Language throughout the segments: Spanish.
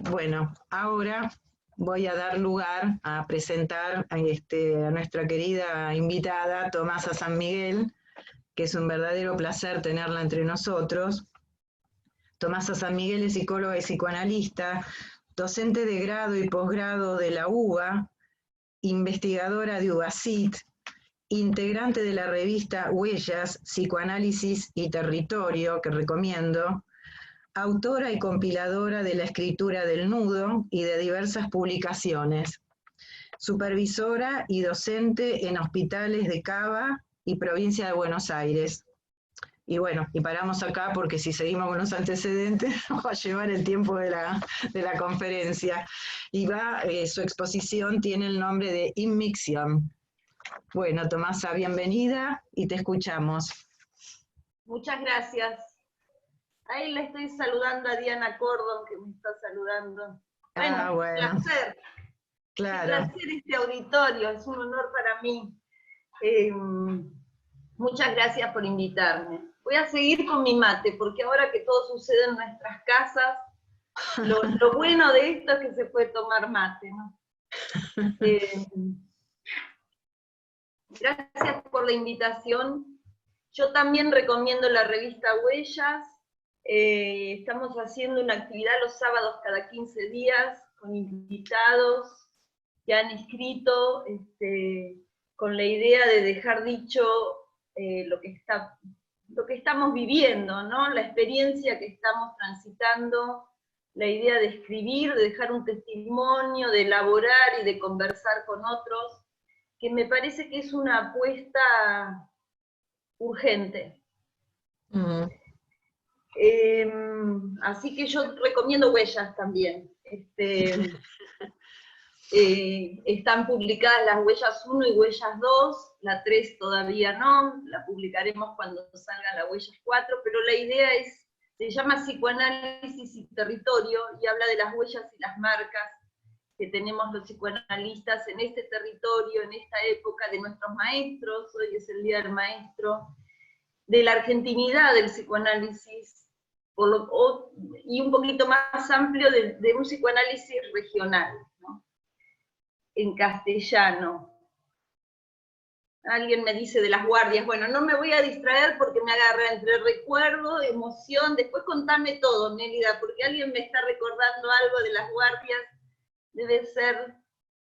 Bueno, ahora voy a dar lugar a presentar a nuestra querida invitada, Tomasa San Miguel, que es un verdadero placer tenerla entre nosotros. Tomasa San Miguel es psicóloga y psicoanalista, docente de grado y posgrado de la UBA, investigadora de UBACIT, integrante de la revista Huellas, Psicoanálisis y Territorio, que recomiendo, autora y compiladora de La escritura del nudo y de diversas publicaciones, supervisora y docente en hospitales de Cava y provincia de Buenos Aires. Y bueno, y paramos acá porque si seguimos con los antecedentes nos va a llevar el tiempo de la conferencia. Y su exposición tiene el nombre de Inmixion. Bueno, Tomasa, bienvenida y te escuchamos. Muchas gracias. Ahí le estoy saludando a Diana Cordon, que me está saludando. Bueno, bueno. Un placer. Claro. Un placer este auditorio, es un honor para mí. Muchas gracias por invitarme. Voy a seguir con mi mate, porque ahora que todo sucede en nuestras casas, lo bueno de esto es que se puede tomar mate, ¿no? Gracias por la invitación. Yo también recomiendo la revista Huellas. Estamos haciendo una actividad los sábados cada 15 días con invitados que han escrito con la idea de dejar dicho lo que estamos viviendo, ¿no? La experiencia que estamos transitando, la idea de escribir, de dejar un testimonio, de elaborar y de conversar con otros, que me parece que es una apuesta urgente. Así que yo recomiendo Huellas también. Están publicadas las Huellas 1 y Huellas 2, la 3 todavía no, la publicaremos cuando salga la Huellas 4, pero la idea se llama Psicoanálisis y Territorio, y habla de las huellas y las marcas que tenemos los psicoanalistas en este territorio, en esta época, de nuestros maestros, hoy es el Día del Maestro, de la argentinidad del psicoanálisis, y un poquito más amplio de un psicoanálisis regional, ¿no? En castellano. Alguien me dice de las guardias, bueno, no me voy a distraer porque me agarra entre recuerdo, emoción, después contame todo, Mérida, porque alguien me está recordando algo de las guardias, debe ser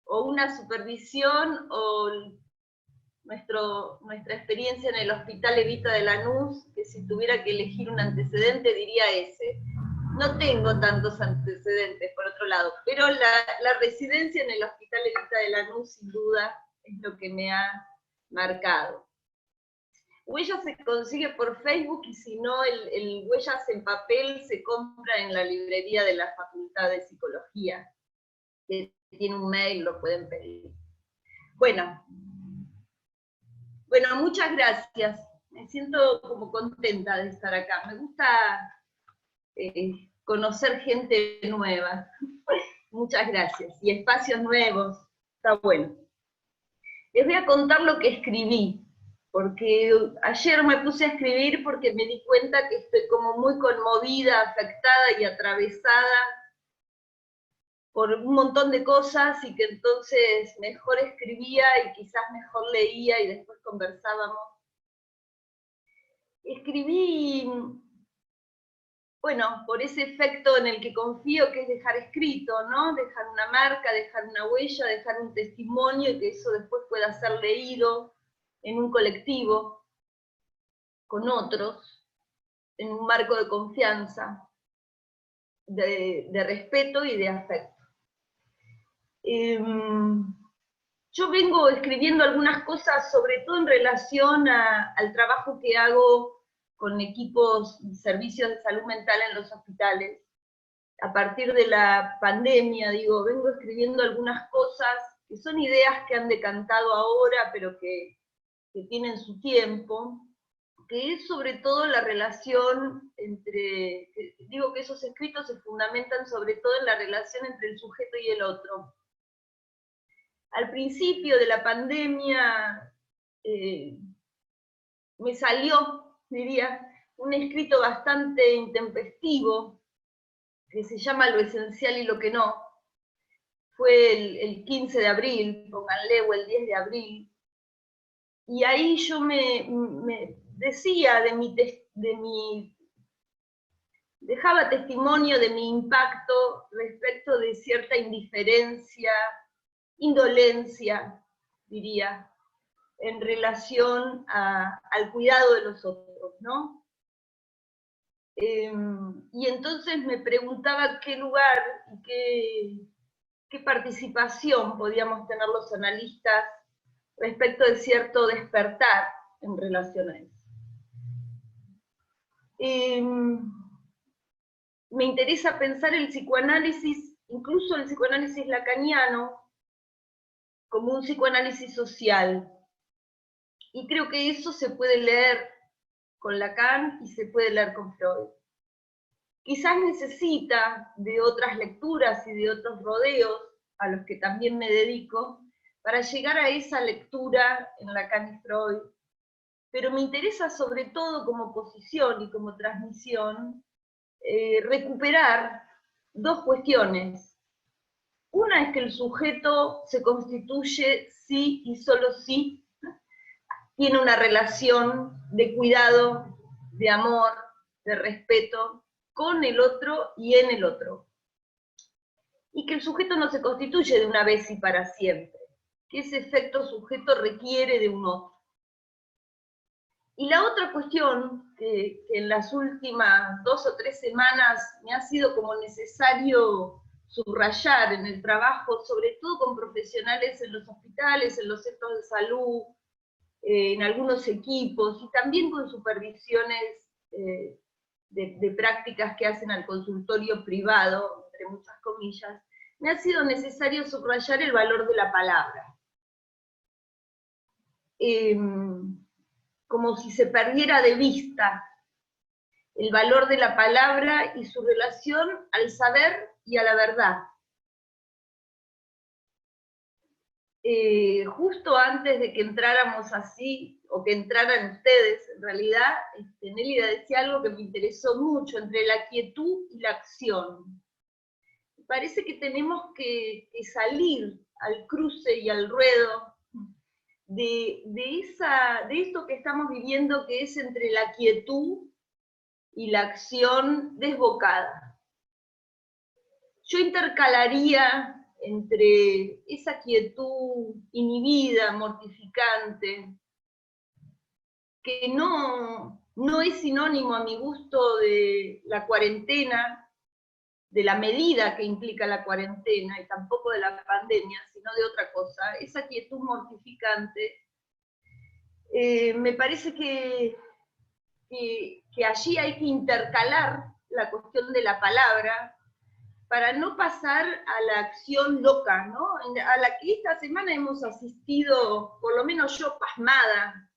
o una supervisión o nuestra experiencia en el Hospital Evita de Lanús, que si tuviera que elegir un antecedente diría ese. No tengo tantos antecedentes, por otro lado, pero la residencia en el Hospital Evita de Lanús, sin duda, es lo que me ha marcado. Huellas se consigue por Facebook, y si no, el Huellas en papel se compra en la librería de la Facultad de Psicología, que tiene un mail, lo pueden pedir. Bueno, muchas gracias. Me siento como contenta de estar acá. Me gusta conocer gente nueva. Muchas gracias. Y espacios nuevos. Está bueno. Les voy a contar lo que escribí, porque ayer me puse a escribir porque me di cuenta que estoy como muy conmovida, afectada y atravesada por un montón de cosas, y que entonces mejor escribía y quizás mejor leía y después conversábamos. Escribí, bueno, por ese efecto en el que confío, que es dejar escrito, ¿no? Dejar una marca, dejar una huella, dejar un testimonio, y que eso después pueda ser leído en un colectivo, con otros, en un marco de confianza, de respeto y de afecto. Yo vengo escribiendo algunas cosas, sobre todo en relación al trabajo que hago con equipos y servicios de salud mental en los hospitales. A partir de la pandemia, vengo escribiendo algunas cosas que son ideas que han decantado ahora, pero que tienen su tiempo, que es sobre todo la relación entre, digo que esos escritos se fundamentan sobre todo en la relación entre el sujeto y el otro. Al principio de la pandemia me salió, diría, un escrito bastante intempestivo, que se llama Lo esencial y lo que no. Fue el 15 de abril, pónganle, o el 10 de abril. Y ahí yo me decía dejaba testimonio de mi impacto respecto de cierta indiferencia, indolencia, diría, en relación al cuidado de los otros, ¿no? Y entonces me preguntaba qué lugar y qué participación podíamos tener los analistas respecto de cierto despertar en relación a eso. Me interesa pensar el psicoanálisis, incluso el psicoanálisis lacaniano, como un psicoanálisis social. Y creo que eso se puede leer con Lacan y se puede leer con Freud. Quizás necesita de otras lecturas y de otros rodeos, a los que también me dedico, para llegar a esa lectura en Lacan y Freud. Pero me interesa sobre todo como posición y como transmisión, recuperar dos cuestiones. Una es que el sujeto se constituye sí y solo sí tiene una relación de cuidado, de amor, de respeto con el otro y en el otro. Y que el sujeto no se constituye de una vez y para siempre, que ese efecto sujeto requiere de un otro. Y la otra cuestión que en las últimas 2 o 3 semanas me ha sido como necesario subrayar en el trabajo, sobre todo con profesionales en los hospitales, en los centros de salud, en algunos equipos, y también con supervisiones de prácticas que hacen al consultorio privado, entre muchas comillas, me ha sido necesario subrayar el valor de la palabra. Como si se perdiera de vista el valor de la palabra y su relación al saber y a la verdad. Justo antes de que entráramos así, o que entraran ustedes, en realidad, Nélida decía algo que me interesó mucho, entre la quietud y la acción. Me parece que tenemos que salir al cruce y al ruedo de esto que estamos viviendo, que es entre la quietud y la acción desbocada. Yo intercalaría entre esa quietud inhibida, mortificante, que no es sinónimo a mi gusto de la cuarentena, de la medida que implica la cuarentena, y tampoco de la pandemia, sino de otra cosa, esa quietud mortificante, me parece que allí hay que intercalar la cuestión de la palabra, para no pasar a la acción loca, ¿no? A la que esta semana hemos asistido, por lo menos yo, pasmada,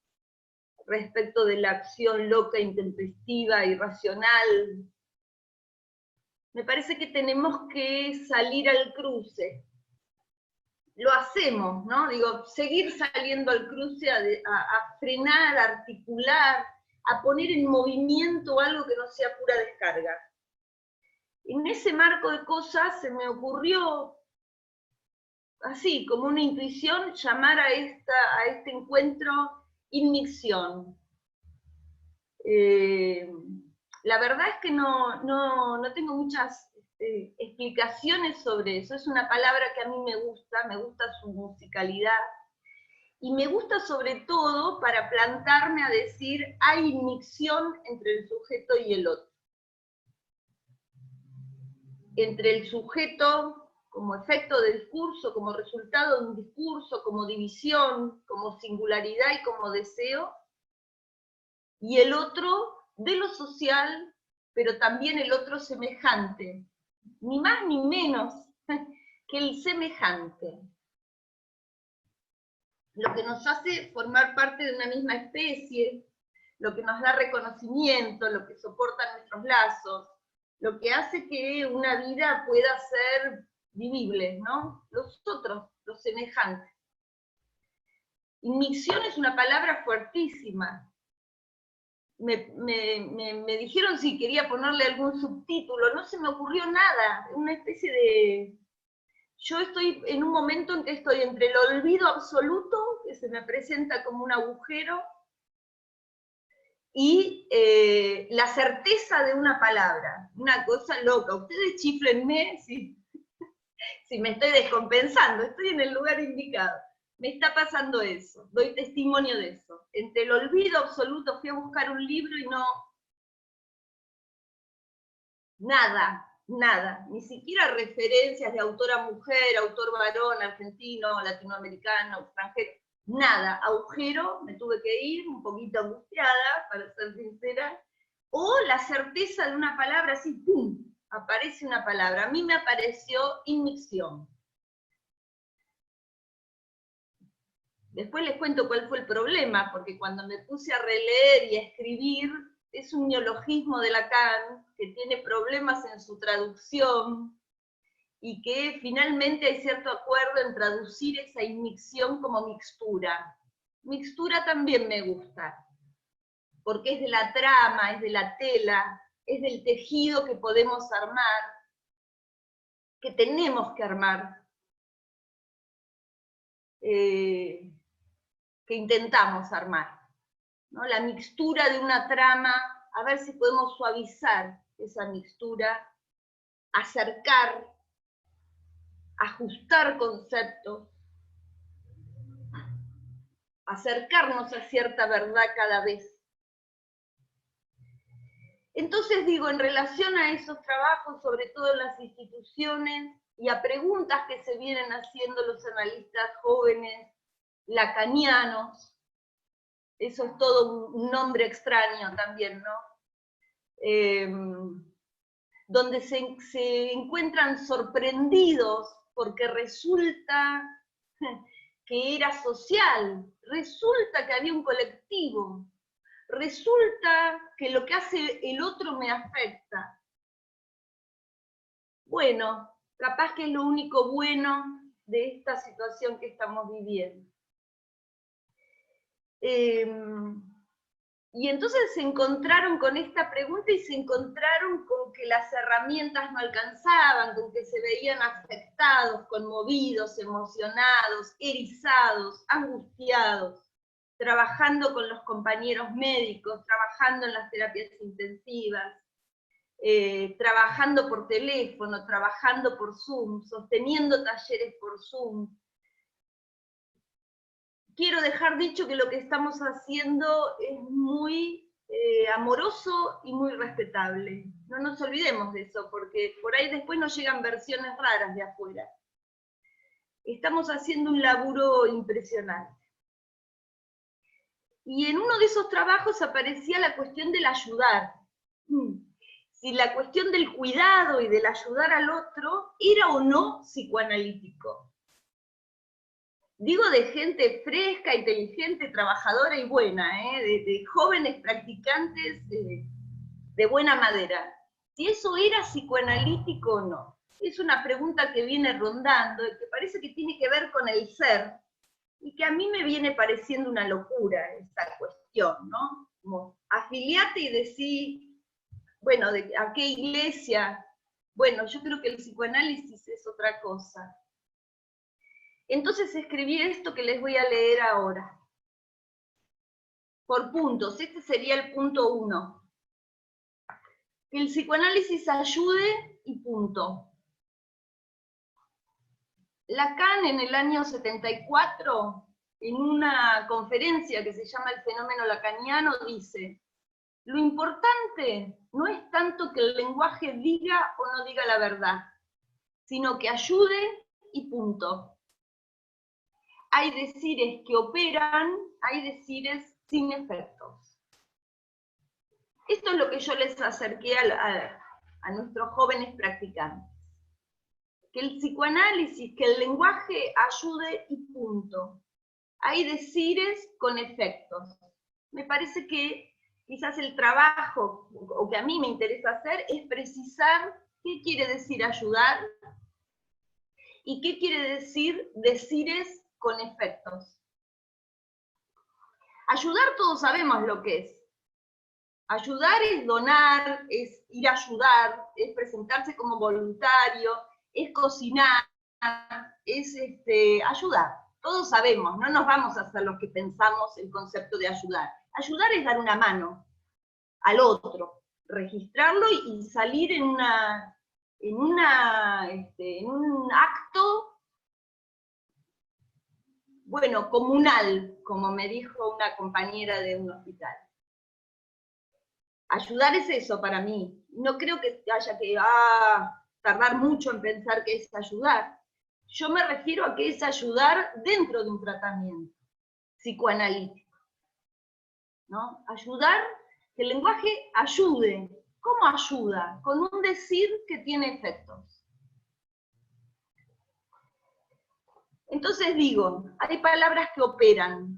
respecto de la acción loca, intempestiva, irracional. Me parece que tenemos que salir al cruce. Lo hacemos, ¿no? Digo, seguir saliendo al cruce, a frenar, a articular, a poner en movimiento algo que no sea pura descarga. En ese marco de cosas se me ocurrió, así, como una intuición, llamar a este encuentro inmixción. La verdad es que no tengo muchas explicaciones sobre eso. Es una palabra que a mí me gusta su musicalidad, y me gusta sobre todo para plantarme a decir, hay inmixción entre el sujeto y el otro. Entre el sujeto como efecto del discurso, como resultado de un discurso, como división, como singularidad y como deseo, y el otro de lo social, pero también el otro semejante, ni más ni menos que el semejante. Lo que nos hace formar parte de una misma especie, lo que nos da reconocimiento, lo que soporta nuestros lazos, lo que hace que una vida pueda ser vivible, ¿no? Los otros, los semejantes. Inmixción es una palabra fuertísima. me dijeron si quería ponerle algún subtítulo, no se me ocurrió nada, una especie de... Yo estoy en un momento en que estoy entre el olvido absoluto, que se me presenta como un agujero, y la certeza de una palabra, una cosa loca. Ustedes chiflenme si me estoy descompensando, estoy en el lugar indicado. Me está pasando eso, doy testimonio de eso. Entre el olvido absoluto fui a buscar un libro y no... Nada, ni siquiera referencias de autora mujer, autor varón, argentino, latinoamericano, extranjero, nada, agujero, me tuve que ir, un poquito angustiada, para ser sincera, o la certeza de una palabra, así, ¡pum!, aparece una palabra. A mí me apareció inmicción. Después les cuento cuál fue el problema, porque cuando me puse a releer y a escribir, es un neologismo de Lacan que tiene problemas en su traducción y que finalmente hay cierto acuerdo en traducir esa inmicción como mixtura. Mixtura también me gusta, porque es de la trama, es de la tela, es del tejido que podemos armar, que tenemos que armar, que intentamos armar, ¿no? La mixtura de una trama, a ver si podemos suavizar esa mixtura, acercar, ajustar conceptos, acercarnos a cierta verdad cada vez. Entonces digo, en relación a esos trabajos, sobre todo en las instituciones, y a preguntas que se vienen haciendo los analistas jóvenes, lacanianos, eso es todo un nombre extraño también, ¿no? Donde se encuentran sorprendidos porque resulta que era social, resulta que había un colectivo, resulta que lo que hace el otro me afecta. Bueno, capaz que es lo único bueno de esta situación que estamos viviendo. Y entonces se encontraron con esta pregunta y se encontraron con que las herramientas no alcanzaban, con que se veían afectados, conmovidos, emocionados, erizados, angustiados, trabajando con los compañeros médicos, trabajando en las terapias intensivas, trabajando por teléfono, trabajando por Zoom, sosteniendo talleres por Zoom. Quiero dejar dicho que lo que estamos haciendo es muy amoroso y muy respetable. No nos olvidemos de eso, porque por ahí después nos llegan versiones raras de afuera. Estamos haciendo un laburo impresionante. Y en uno de esos trabajos aparecía la cuestión del ayudar. Si la cuestión del cuidado y del ayudar al otro era o no psicoanalítico. Digo de gente fresca, inteligente, trabajadora y buena, de jóvenes practicantes de buena madera. Si eso era psicoanalítico o no. Es una pregunta que viene rondando y que parece que tiene que ver con el ser, y que a mí me viene pareciendo una locura esa cuestión, ¿no? Como afiliate y decí, bueno, ¿a qué iglesia? Bueno, yo creo que el psicoanálisis es otra cosa. Entonces escribí esto que les voy a leer ahora. Por puntos, este sería el punto 1. Que el psicoanálisis ayude y punto. Lacan en el año 74, en una conferencia que se llama El fenómeno lacaniano, dice: lo importante no es tanto que el lenguaje diga o no diga la verdad, sino que ayude y punto. Hay decires que operan, hay decires sin efectos. Esto es lo que yo les acerqué a nuestros jóvenes practicantes. Que el psicoanálisis, que el lenguaje ayude y punto. Hay decires con efectos. Me parece que quizás el trabajo, o que a mí me interesa hacer, es precisar qué quiere decir ayudar y qué quiere decir decires con efectos. Ayudar todos sabemos lo que es. Ayudar es donar, es ir a ayudar, es presentarse como voluntario, es cocinar, es ayudar. Todos sabemos, no nos vamos a hacer los que pensamos el concepto de ayudar. Ayudar es dar una mano al otro, registrarlo y salir en un acto, bueno, comunal, como me dijo una compañera de un hospital. Ayudar es eso para mí. No creo que haya que tardar mucho en pensar que es ayudar. Yo me refiero a que es ayudar dentro de un tratamiento psicoanalítico, ¿no? Ayudar, que el lenguaje ayude. ¿Cómo ayuda? Con un decir que tiene efectos. Entonces digo, hay palabras que operan,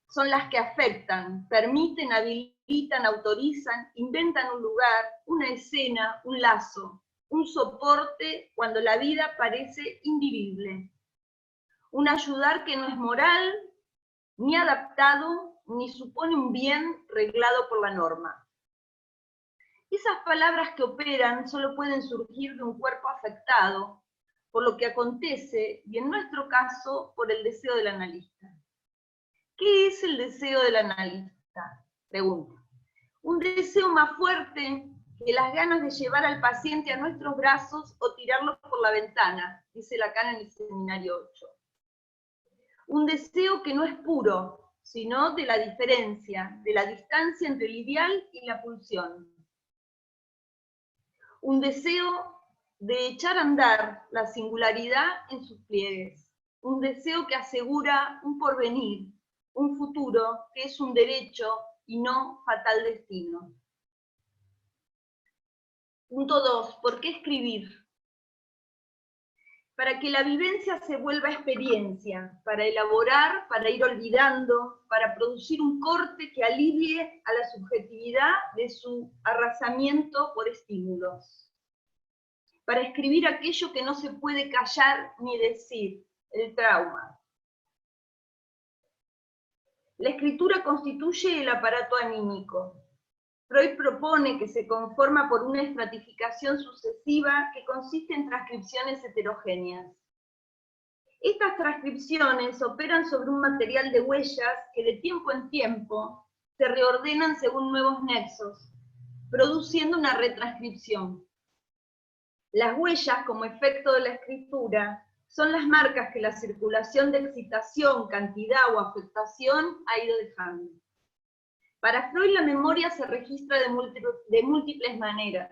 son las que afectan, permiten, habilitan, autorizan, inventan un lugar, una escena, un lazo, un soporte cuando la vida parece invivible. Un ayudar que no es moral, ni adaptado, ni supone un bien reglado por la norma. Esas palabras que operan solo pueden surgir de un cuerpo afectado por lo que acontece, y en nuestro caso, por el deseo del analista. ¿Qué es el deseo del analista? Pregunta. Un deseo más fuerte que las ganas de llevar al paciente a nuestros brazos o tirarlo por la ventana, dice Lacan en el seminario 8. Un deseo que no es puro, sino de la diferencia, de la distancia entre el ideal y la pulsión. Un deseo de echar a andar la singularidad en sus pliegues. Un deseo que asegura un porvenir, un futuro que es un derecho y no fatal destino. Punto 2. ¿Por qué escribir? Para que la vivencia se vuelva experiencia, para elaborar, para ir olvidando, para producir un corte que alivie a la subjetividad de su arrasamiento por estímulos. Para escribir aquello que no se puede callar ni decir, el trauma. La escritura constituye el aparato anímico. Freud propone que se conforma por una estratificación sucesiva que consiste en transcripciones heterogéneas. Estas transcripciones operan sobre un material de huellas que de tiempo en tiempo se reordenan según nuevos nexos, produciendo una retranscripción. Las huellas, como efecto de la escritura, son las marcas que la circulación de excitación, cantidad o afectación ha ido dejando. Para Freud la memoria se registra de múltiples maneras,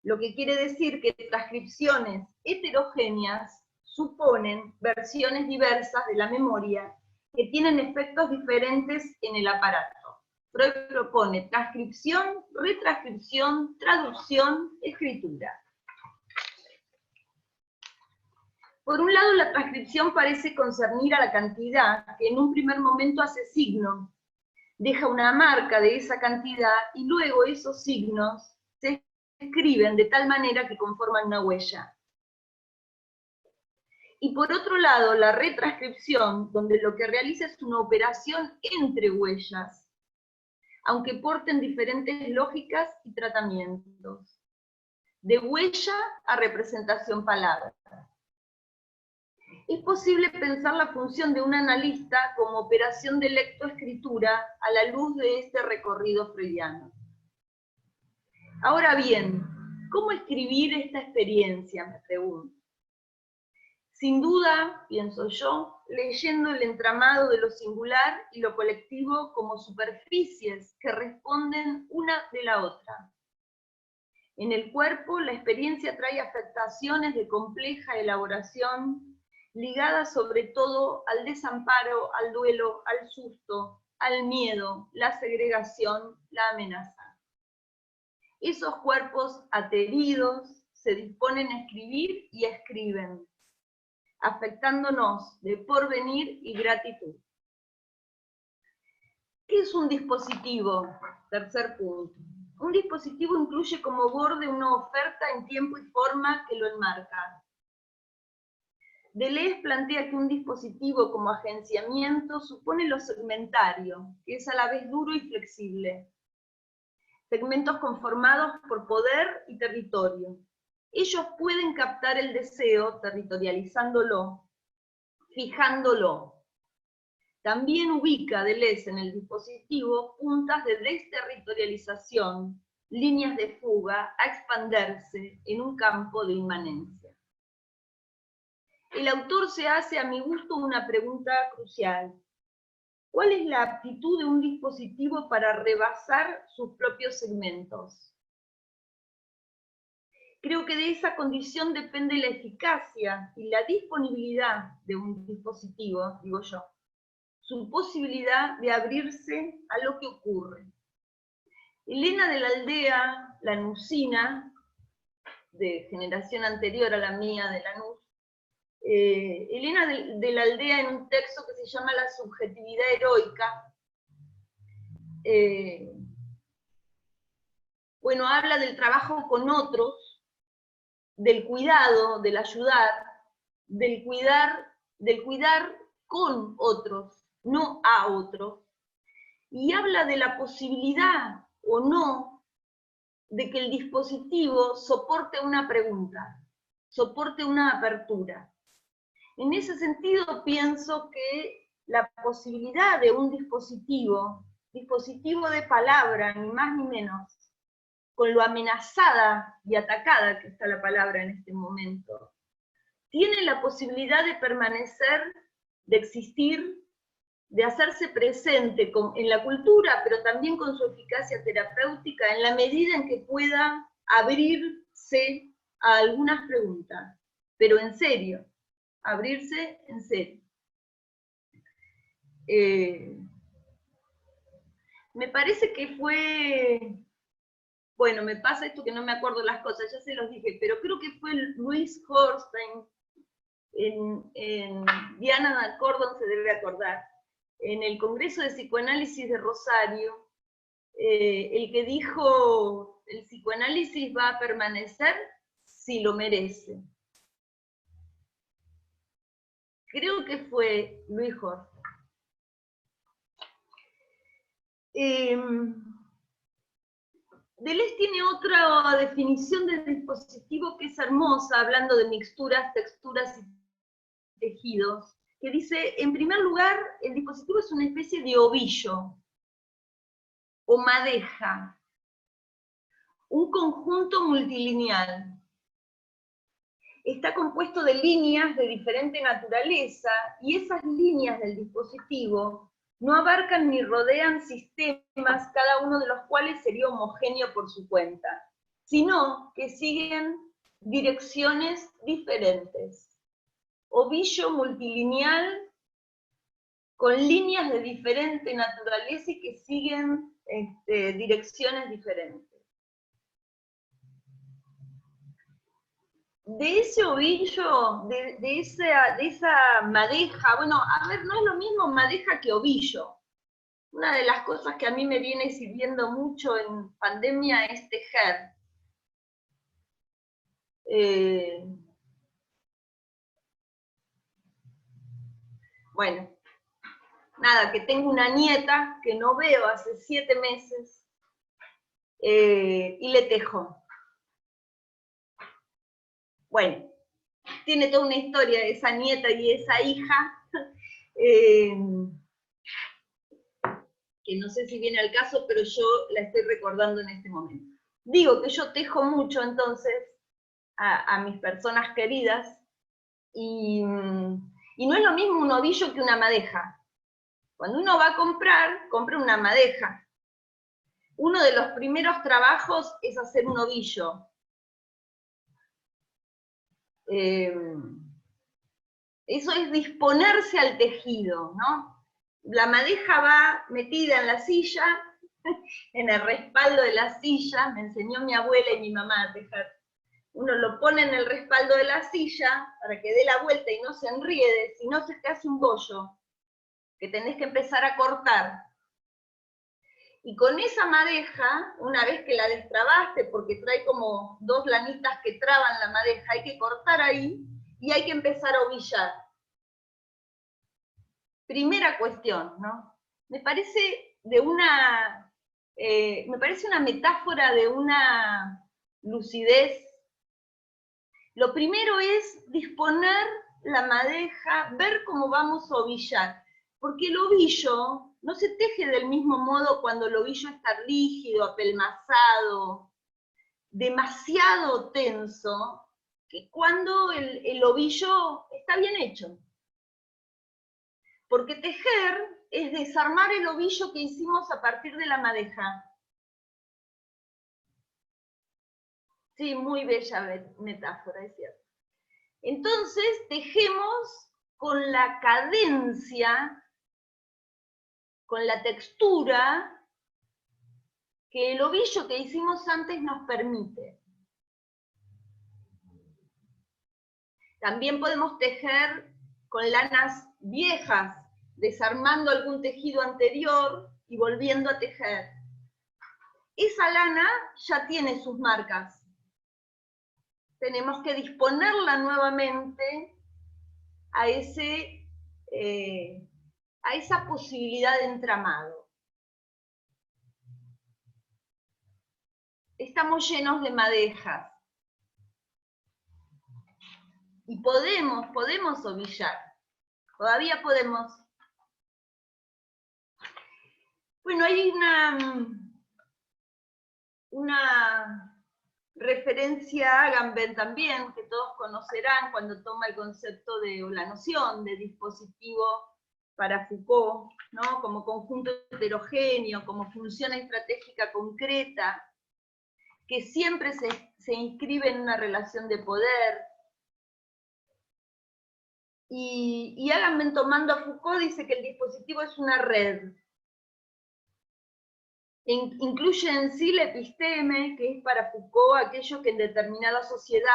lo que quiere decir que transcripciones heterogéneas suponen versiones diversas de la memoria que tienen efectos diferentes en el aparato. Freud propone transcripción, retranscripción, traducción, escritura. Por un lado, la transcripción parece concernir a la cantidad, que en un primer momento hace signo, deja una marca de esa cantidad y luego esos signos se escriben de tal manera que conforman una huella. Y por otro lado, la retranscripción, donde lo que realiza es una operación entre huellas, aunque porten diferentes lógicas y tratamientos. De huella a representación palabra. Es posible pensar la función de un analista como operación de lectoescritura a la luz de este recorrido freudiano. Ahora bien, ¿cómo escribir esta experiencia? Me pregunto. Sin duda, pienso yo, leyendo el entramado de lo singular y lo colectivo como superficies que responden una de la otra. En el cuerpo, la experiencia trae afectaciones de compleja elaboración, ligadas sobre todo al desamparo, al duelo, al susto, al miedo, la segregación, la amenaza. Esos cuerpos ateridos se disponen a escribir y escriben, afectándonos de porvenir y gratitud. ¿Qué es un dispositivo? Tercer punto. Un dispositivo incluye como borde una oferta en tiempo y forma que lo enmarca. Deleuze plantea que un dispositivo como agenciamiento supone lo segmentario, que es a la vez duro y flexible. segmentos conformados por poder y territorio. Ellos pueden captar el deseo territorializándolo, fijándolo. También ubica Deleuze en el dispositivo puntas de desterritorialización, líneas de fuga a expandirse en un campo de inmanencia. El autor se hace, a mi gusto, una pregunta crucial. ¿Cuál es la aptitud de un dispositivo para rebasar sus propios segmentos? Creo que de esa condición depende la eficacia y la disponibilidad de un dispositivo, digo yo, su posibilidad de abrirse a lo que ocurre. Elena de la Aldea, lanusina, de generación anterior a la mía de Lanús, Elena de la Aldea, en un texto que se llama La subjetividad heroica, bueno, habla del trabajo con otros, del cuidado, del ayudar, del cuidar con otros, no a otros, y habla de la posibilidad o no de que el dispositivo soporte una pregunta, soporte una apertura. En ese sentido pienso que la posibilidad de un dispositivo de palabra, ni más ni menos, con lo amenazada y atacada que está la palabra en este momento, tiene la posibilidad de permanecer, de existir, de hacerse presente en la cultura, pero también con su eficacia terapéutica, en la medida en que pueda abrirse a algunas preguntas, pero en serio, abrirse en serio. Me parece que fue, bueno, me pasa esto que no me acuerdo las cosas, ya se los dije, pero creo que fue Luis Horstein, en Diana Cordon se debe acordar, en el Congreso de Psicoanálisis de Rosario, el que dijo, el psicoanálisis va a permanecer si lo merece. Creo que fue Luis Horstein. Deleuze tiene otra definición del dispositivo que es hermosa, hablando de mixturas, texturas y tejidos, que dice, en primer lugar, el dispositivo es una especie de ovillo, o madeja, un conjunto multilineal. Está compuesto de líneas de diferente naturaleza, y esas líneas del dispositivo no abarcan ni rodean sistemas, cada uno de los cuales sería homogéneo por su cuenta, sino que siguen direcciones diferentes. Ovillo multilineal con líneas de diferente naturaleza y que siguen direcciones diferentes. De ese ovillo, de esa madeja, bueno, a ver, no es lo mismo madeja que ovillo. Una de las cosas que a mí me viene sirviendo mucho en pandemia es tejer. Bueno, nada, que tengo una nieta que no veo hace 7 meses y le tejo. Bueno, tiene toda una historia de esa nieta y esa hija, que no sé si viene al caso, pero yo la estoy recordando en este momento. Digo que yo tejo mucho entonces a mis personas queridas, y no es lo mismo un ovillo que una madeja. Cuando uno va a comprar, compra una madeja. Uno de los primeros trabajos es hacer un ovillo. Eso es disponerse al tejido, ¿no? La madeja va metida en la silla, en el respaldo de la silla, me enseñó mi abuela y mi mamá a tejer. Uno lo pone en el respaldo de la silla para que dé la vuelta y no se enriede, si no se te hace un bollo, que tenés que empezar a cortar. Y con esa madeja, una vez que la destrabaste, porque trae como 2 lanitas que traban la madeja, hay que cortar ahí y hay que empezar a ovillar. Primera cuestión, ¿no? Me parece de una me parece una metáfora de una lucidez. Lo primero es disponer la madeja, ver cómo vamos a ovillar, porque el ovillo no se teje del mismo modo cuando el ovillo está rígido, apelmazado, demasiado tenso, que cuando el ovillo está bien hecho. Porque tejer es desarmar el ovillo que hicimos a partir de la madeja. Sí, muy bella metáfora, es cierto. Entonces, tejemos con la cadencia, con la textura que el ovillo que hicimos antes nos permite. También podemos tejer con lanas viejas, desarmando algún tejido anterior y volviendo a tejer. Esa lana ya tiene sus marcas. Tenemos que disponerla nuevamente a esa posibilidad de entramado. Estamos llenos de madejas. Y podemos ovillar. Todavía podemos. Bueno, hay una referencia a Agamben también, que todos conocerán cuando toma el concepto o la noción de dispositivo para Foucault, ¿no? Como conjunto heterogéneo, como función estratégica concreta, que siempre se inscribe en una relación de poder. Y Agamben, tomando a Foucault, dice que el dispositivo es una red. Incluye en sí la episteme, que es para Foucault aquello que en determinada sociedad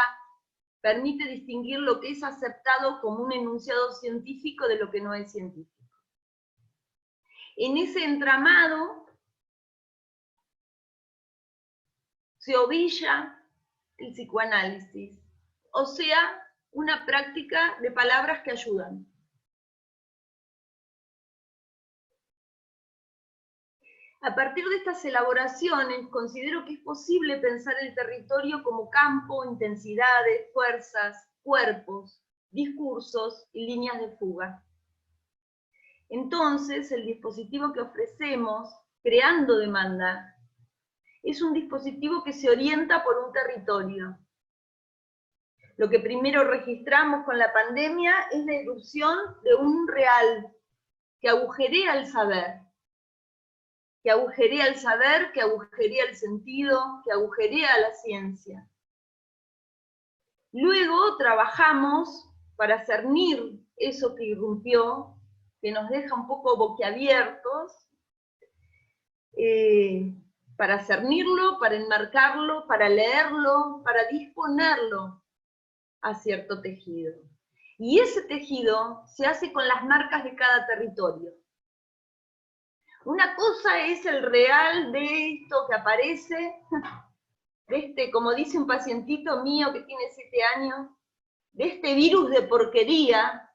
permite distinguir lo que es aceptado como un enunciado científico de lo que no es científico. En ese entramado se ovilla el psicoanálisis, o sea, una práctica de palabras que ayudan. A partir de estas elaboraciones, considero que es posible pensar el territorio como campo, intensidades, fuerzas, cuerpos, discursos y líneas de fuga. Entonces, el dispositivo que ofrecemos, creando demanda, es un dispositivo que se orienta por un territorio. Lo que primero registramos con la pandemia es la irrupción de un real que agujerea el saber. Que agujerea el saber, que agujerea el sentido, que agujerea la ciencia. Luego trabajamos para cernir eso que irrumpió, que nos deja un poco boquiabiertos, para cernirlo, para enmarcarlo, para leerlo, para disponerlo a cierto tejido. Y ese tejido se hace con las marcas de cada territorio. Una cosa es el real de esto que aparece, de como dice un pacientito mío que tiene 7 años, de este virus de porquería.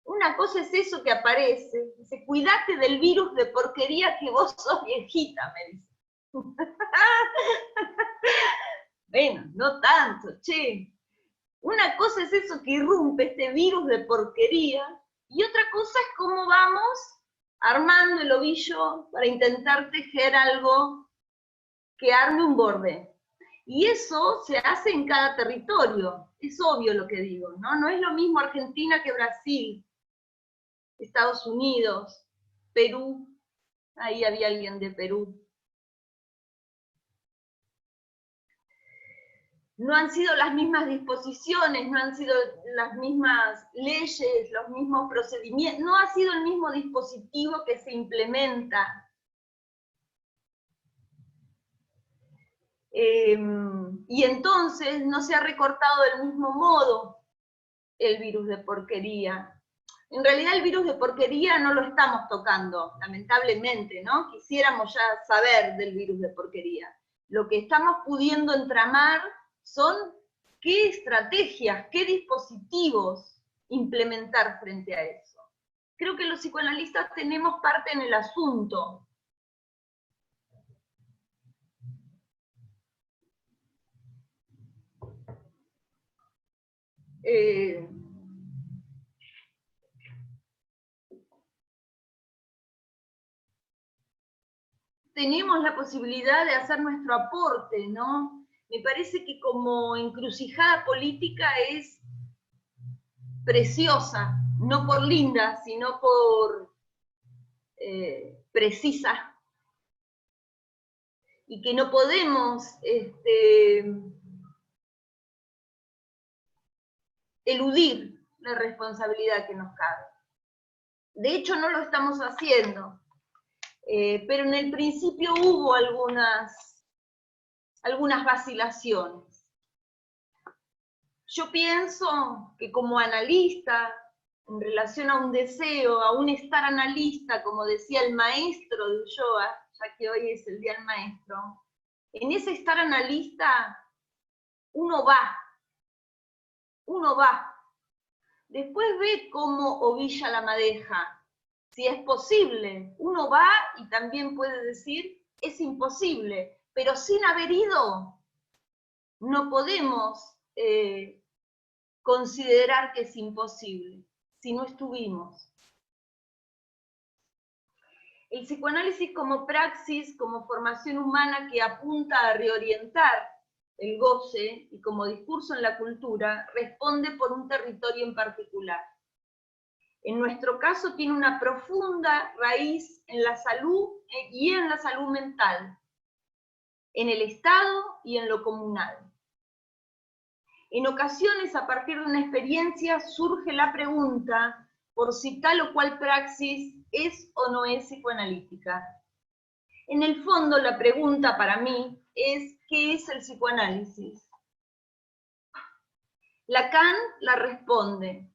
Una cosa es eso que aparece, dice, cuídate del virus de porquería que vos sos viejita, me dice. Bueno, no tanto, che. Una cosa es eso que irrumpe, este virus de porquería, y otra cosa es cómo vamos armando el ovillo para intentar tejer algo que arme un borde. Y eso se hace en cada territorio, es obvio lo que digo, ¿no? No es lo mismo Argentina que Brasil, Estados Unidos, Perú, ahí había alguien de Perú. No han sido las mismas disposiciones, no han sido las mismas leyes, los mismos procedimientos, no ha sido el mismo dispositivo que se implementa. Y entonces no se ha recortado del mismo modo el virus de porquería. En realidad el virus de porquería no lo estamos tocando, lamentablemente, ¿no? Quisiéramos ya saber del virus de porquería. Lo que estamos pudiendo entramar son qué estrategias, qué dispositivos implementar frente a eso. Creo que los psicoanalistas tenemos parte en el asunto. tenemos la posibilidad de hacer nuestro aporte, ¿no? Me parece que como encrucijada política es preciosa, no por linda, sino por precisa, y que no podemos eludir la responsabilidad que nos cabe. De hecho, no lo estamos haciendo, pero en el principio hubo algunas vacilaciones. Yo pienso que como analista, en relación a un deseo, a un estar analista, como decía el maestro de Ulloa, ya que hoy es el Día del Maestro, en ese estar analista uno va. Después ve cómo ovilla la madeja, si es posible. Uno va y también puede decir, es imposible, pero sin haber ido, no podemos considerar que es imposible, si no estuvimos. El psicoanálisis como praxis, como formación humana que apunta a reorientar el goce y como discurso en la cultura, responde por un territorio en particular. En nuestro caso tiene una profunda raíz en la salud y en la salud mental, en el Estado y en lo comunal. En ocasiones, a partir de una experiencia, surge la pregunta por si tal o cual praxis es o no es psicoanalítica. En el fondo, la pregunta para mí es, ¿qué es el psicoanálisis? Lacan la responde.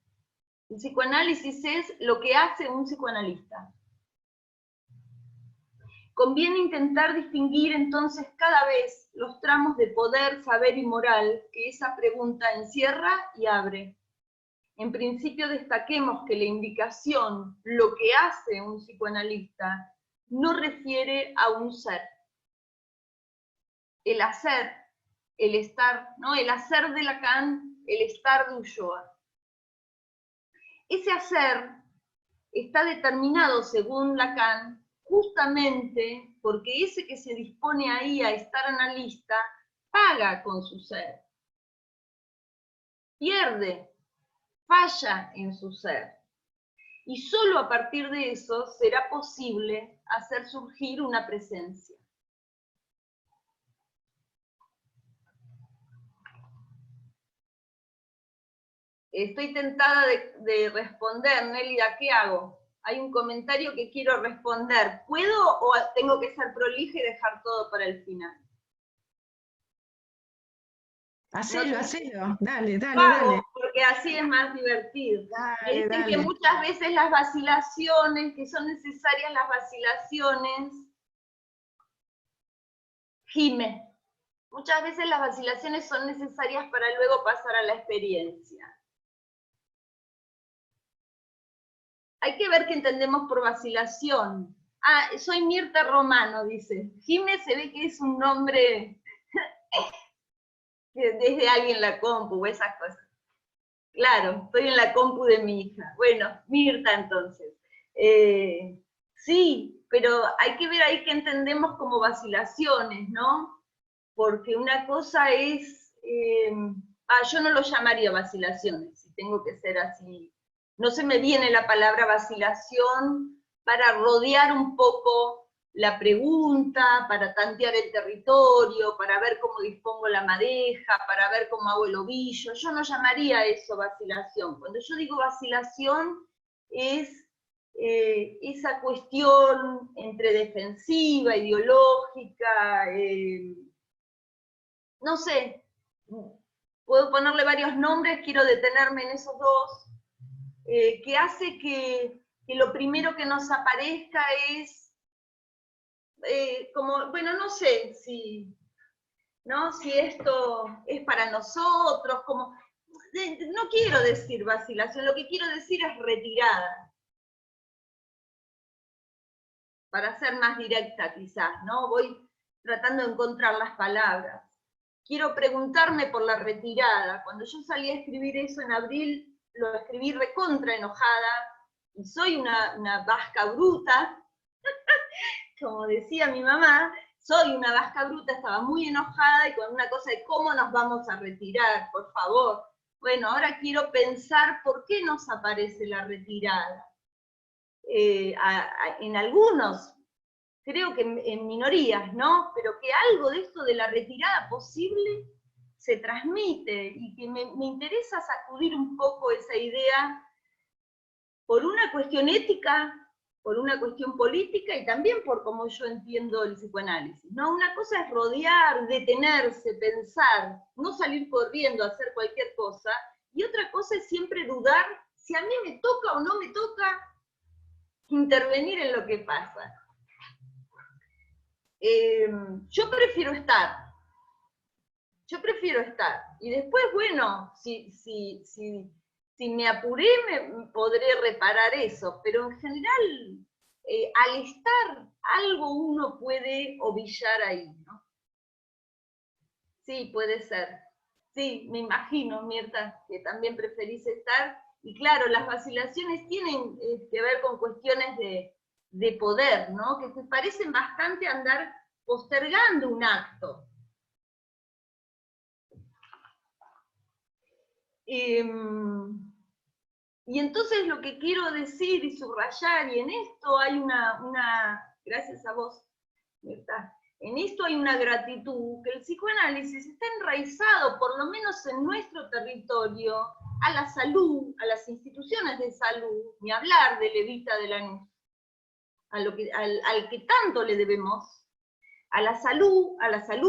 El psicoanálisis es lo que hace un psicoanalista. Conviene intentar distinguir entonces cada vez los tramos de poder, saber y moral que esa pregunta encierra y abre. En principio destaquemos que la indicación, lo que hace un psicoanalista, no refiere a un ser. El hacer, el estar, ¿no? El hacer de Lacan, el estar de Ulloa. Ese hacer está determinado, según Lacan, justamente porque ese que se dispone ahí a estar analista, paga con su ser. Pierde, falla en su ser. Y solo a partir de eso será posible hacer surgir una presencia. Estoy tentada de responder, Nélida, ¿qué hago? Hay un comentario que quiero responder. ¿Puedo o tengo que ser prolija y dejar todo para el final? Hacelo, dale. Porque así es más divertido. Me dicen Dale. que muchas veces las vacilaciones, que son necesarias las vacilaciones, Jime, muchas veces las vacilaciones son necesarias para luego pasar a la experiencia. Hay que ver qué entendemos por vacilación. Ah, soy Mirta Romano, dice. Jime se ve que es un nombre que desde alguien la compu o esas cosas. Claro, estoy en la compu de mi hija. Bueno, Mirta entonces. Sí, pero hay que ver ahí qué entendemos como vacilaciones, ¿no? Porque una cosa es... yo no lo llamaría vacilaciones, si tengo que ser así. No se me viene la palabra vacilación para rodear un poco la pregunta, para tantear el territorio, para ver cómo dispongo la madeja, para ver cómo hago el ovillo. Yo no llamaría eso vacilación. Cuando yo digo vacilación es esa cuestión entre defensiva, ideológica, no sé, puedo ponerle varios nombres, quiero detenerme en esos dos, que hace que lo primero que nos aparezca es como, bueno, no sé si esto es para nosotros, como, no quiero decir vacilación, lo que quiero decir es retirada. Para ser más directa quizás, ¿no? Voy tratando de encontrar las palabras. quiero preguntarme por la retirada. Cuando yo salí a escribir eso en abril, lo escribí recontra enojada, y soy una vasca bruta, como decía mi mamá, soy una vasca bruta, estaba muy enojada y con una cosa de cómo nos vamos a retirar, por favor. Bueno, ahora quiero pensar por qué nos aparece la retirada. En algunos, creo que en minorías, ¿no? Pero que algo de esto de la retirada posible se transmite y que me interesa sacudir un poco esa idea por una cuestión ética, por una cuestión política y también por cómo yo entiendo el psicoanálisis, ¿no? Una cosa es rodear, detenerse, pensar, no salir corriendo a hacer cualquier cosa, y otra cosa es siempre dudar si a mí me toca o no me toca intervenir en lo que pasa. Yo prefiero estar. Y después, bueno, si me apuré, podré reparar eso, pero en general, al estar, algo uno puede ovillar ahí, ¿no? Sí, puede ser. Sí, me imagino, Mirta, que también preferís estar. Y claro, las vacilaciones tienen que ver con cuestiones de poder, ¿no? Que se parecen bastante a andar postergando un acto. Y entonces lo que quiero decir y subrayar, y en esto hay gracias a vos, Mirta, en esto hay una gratitud, que el psicoanálisis está enraizado, por lo menos en nuestro territorio, a la salud, a las instituciones de salud, ni hablar de Levita de Lanús, al que tanto le debemos, a la salud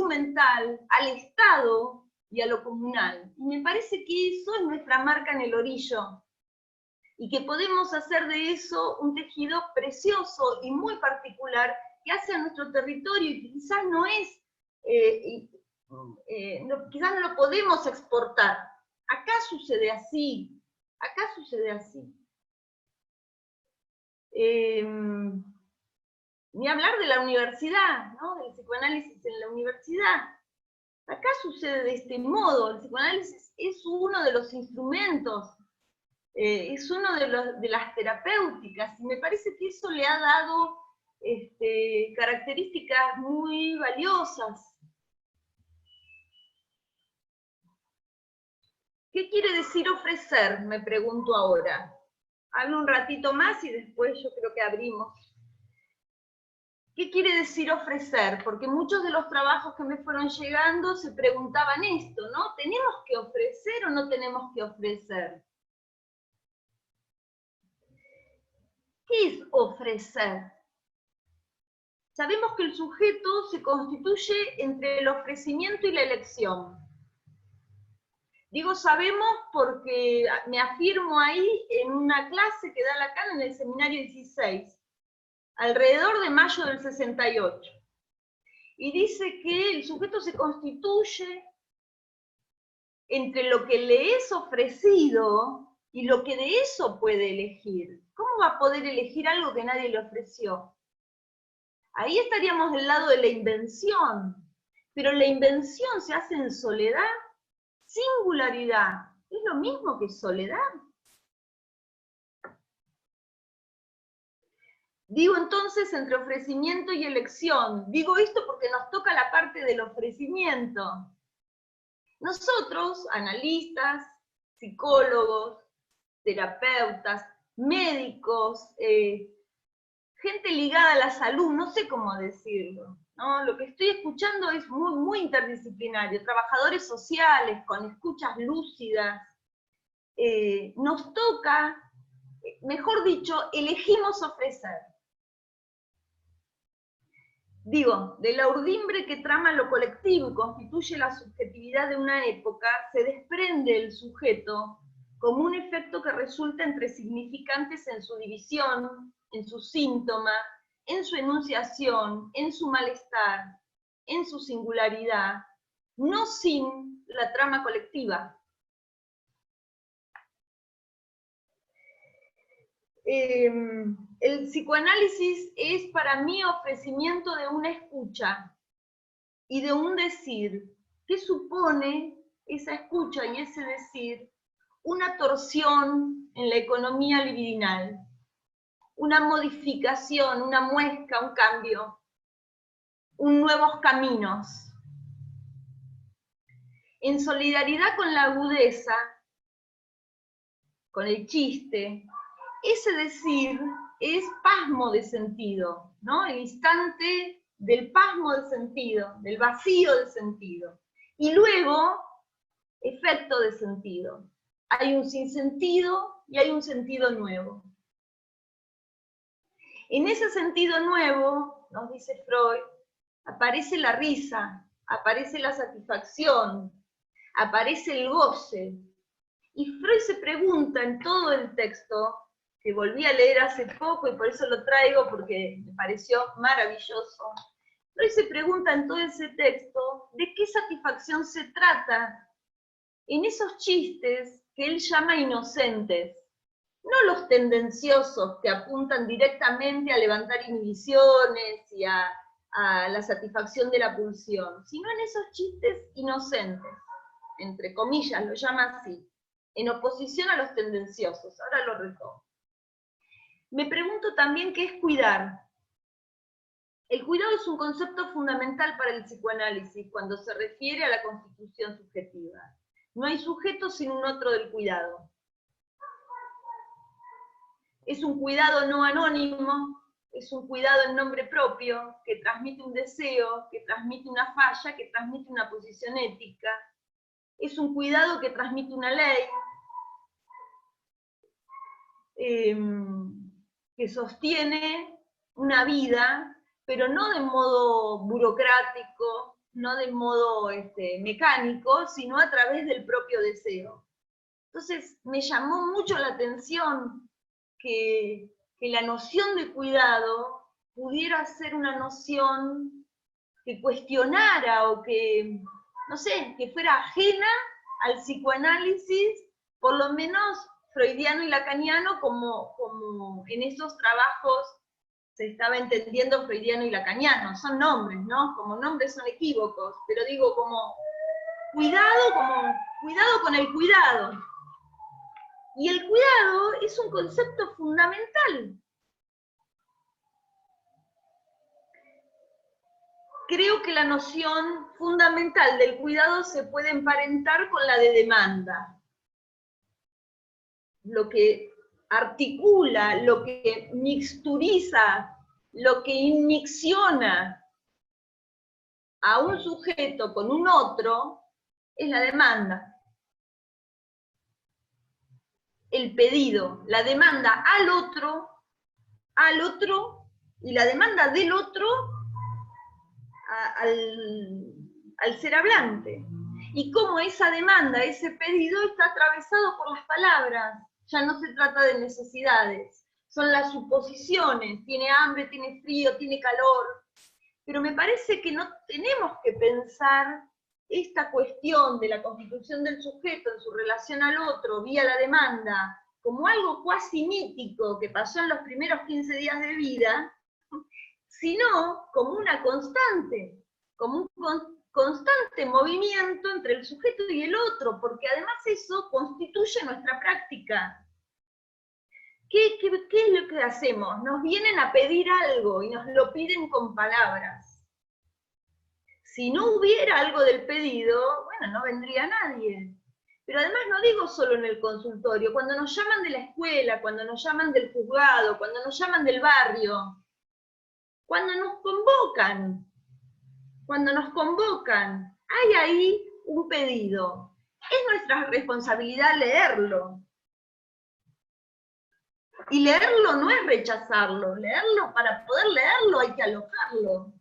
mental, al Estado y a lo comunal. Y me parece que eso es nuestra marca en el orillo, y que podemos hacer de eso un tejido precioso y muy particular que hace a nuestro territorio y que quizás no es, quizás no lo podemos exportar. Acá sucede así, Ni hablar de la universidad, ¿no? Del psicoanálisis en la universidad. Acá sucede de este modo, el psicoanálisis es uno de los instrumentos, es uno de las terapéuticas, y me parece que eso le ha dado características muy valiosas. ¿Qué quiere decir ofrecer? Me pregunto ahora. Hablo un ratito más y después yo creo que abrimos. ¿Qué quiere decir ofrecer? Porque muchos de los trabajos que me fueron llegando se preguntaban esto, ¿no? ¿Tenemos que ofrecer o no tenemos que ofrecer? ¿Qué es ofrecer? Sabemos que el sujeto se constituye entre el ofrecimiento y la elección. Digo sabemos porque me afirmo ahí en una clase que da Lacan en el seminario 16, alrededor de mayo del 68. Y dice que el sujeto se constituye entre lo que le es ofrecido y lo que de eso puede elegir. ¿Cómo va a poder elegir algo que nadie le ofreció? Ahí estaríamos del lado de la invención, pero la invención se hace en soledad. Singularidad, ¿es lo mismo que soledad? Digo entonces entre ofrecimiento y elección. Digo esto porque nos toca la parte del ofrecimiento. Nosotros, analistas, psicólogos, terapeutas, médicos, gente ligada a la salud, no sé cómo decirlo, ¿no? Lo que estoy escuchando es muy, muy interdisciplinario, trabajadores sociales, con escuchas lúcidas, nos toca, mejor dicho, elegimos ofrecer. Digo, de la urdimbre que trama lo colectivo y constituye la subjetividad de una época, se desprende el sujeto como un efecto que resulta entre significantes en su división, en su síntoma, en su enunciación, en su malestar, en su singularidad, no sin la trama colectiva. El psicoanálisis es para mí ofrecimiento de una escucha y de un decir. ¿Qué supone esa escucha y ese decir? Una torsión en la economía libidinal, una modificación, una muesca, un cambio, nuevos caminos. En solidaridad con la agudeza, con el chiste, ese decir es pasmo de sentido, ¿no? El instante del pasmo de sentido, del vacío de sentido. Y luego, efecto de sentido. Hay un sinsentido y hay un sentido nuevo. En ese sentido nuevo, nos dice Freud, aparece la risa, aparece la satisfacción, aparece el goce. Y Freud se pregunta en todo el texto, que volví a leer hace poco y por eso lo traigo porque me pareció maravilloso. Freud se pregunta en todo ese texto de qué satisfacción se trata en esos chistes que él llama inocentes, no los tendenciosos que apuntan directamente a levantar inhibiciones y a la satisfacción de la pulsión, sino en esos chistes inocentes, entre comillas, lo llama así, en oposición a los tendenciosos. Ahora lo retomo. Me pregunto también qué es cuidar. El cuidado es un concepto fundamental para el psicoanálisis cuando se refiere a la constitución subjetiva. No hay sujeto sin un otro del cuidado. Es un cuidado no anónimo, es un cuidado en nombre propio, que transmite un deseo, que transmite una falla, que transmite una posición ética. Es un cuidado que transmite una ley, que sostiene una vida, pero no de modo burocrático, no de modo mecánico, sino a través del propio deseo. Entonces me llamó mucho la atención que la noción de cuidado pudiera ser una noción que cuestionara o que, no sé, que fuera ajena al psicoanálisis, por lo menos freudiano y lacaniano, como en esos trabajos se estaba entendiendo freudiano y lacaniano. Son nombres, ¿no? Como nombres son equívocos, pero digo como cuidado con el cuidado. Y el cuidado es un concepto fundamental. Creo que la noción fundamental del cuidado se puede emparentar con la de demanda. Lo que articula, lo que mixturiza, lo que inmicciona a un sujeto con un otro es la demanda. El pedido, la demanda al otro, y la demanda del otro al ser hablante. Y cómo esa demanda, ese pedido está atravesado por las palabras. Ya no se trata de necesidades, son las suposiciones, tiene hambre, tiene frío, tiene calor. Pero me parece que no tenemos que pensar esta cuestión de la constitución del sujeto en su relación al otro, vía la demanda, como algo cuasi mítico que pasó en los primeros 15 días de vida, sino como una constante, como un constante movimiento entre el sujeto y el otro, porque además eso constituye nuestra práctica. ¿Qué es lo que hacemos? Nos vienen a pedir algo y nos lo piden con palabras. Si no hubiera algo del pedido, bueno, no vendría nadie. Pero además no digo solo en el consultorio, cuando nos llaman de la escuela, cuando nos llaman del juzgado, cuando nos llaman del barrio, cuando nos convocan, hay ahí un pedido. Es nuestra responsabilidad leerlo. Y leerlo no es rechazarlo, leerlo, para poder leerlo hay que alojarlo.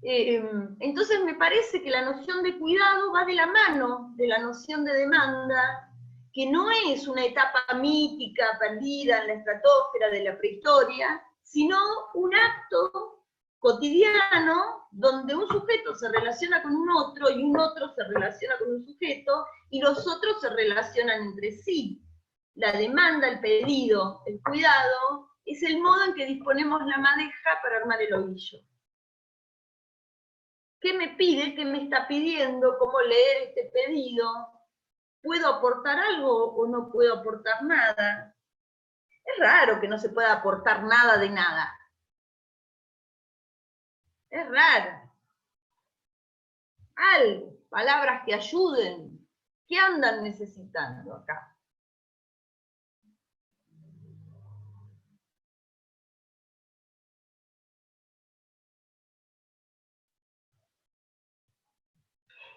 Entonces me parece que la noción de cuidado va de la mano de la noción de demanda, que no es una etapa mítica perdida en la estratosfera de la prehistoria, sino un acto cotidiano donde un sujeto se relaciona con un otro y un otro se relaciona con un sujeto y los otros se relacionan entre sí. La demanda, el pedido, el cuidado, es el modo en que disponemos la madeja para armar el ovillo. ¿Qué me pide? ¿Qué me está pidiendo? ¿Cómo leer este pedido? ¿Puedo aportar algo o no puedo aportar nada? Es raro que no se pueda aportar nada de nada. Es raro. Algo, palabras que ayuden. ¿Qué andan necesitando acá?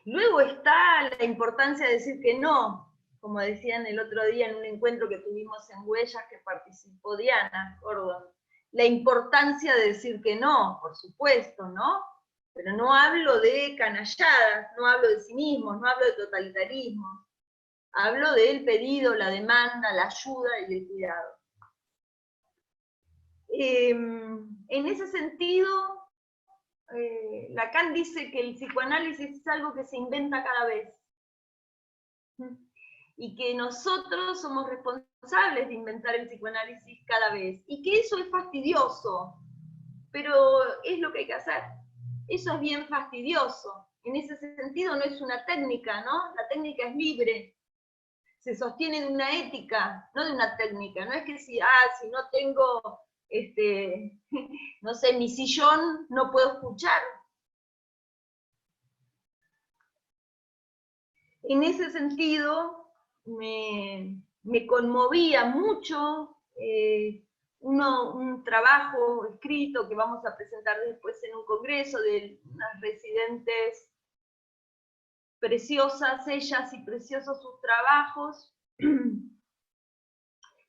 Luego está la importancia de decir que no, como decían el otro día en un encuentro que tuvimos en Huellas, que participó Diana Córdoba. La importancia de decir que no, por supuesto, ¿no? Pero no hablo de canalladas, no hablo de cinismos, no hablo de totalitarismo. Hablo del pedido, la demanda, la ayuda y el cuidado. En ese sentido, Lacan dice que el psicoanálisis es algo que se inventa cada vez. Y que nosotros somos responsables de inventar el psicoanálisis cada vez. Y que eso es fastidioso, pero es lo que hay que hacer. Eso es bien fastidioso. En ese sentido no es una técnica, ¿no? La técnica es libre. Se sostiene de una ética, no de una técnica. No es que si no tengo, no sé, mi sillón, no puedo escuchar. En ese sentido, me conmovía mucho un trabajo escrito que vamos a presentar después en un congreso de unas residentes preciosas, ellas, y preciosos sus trabajos,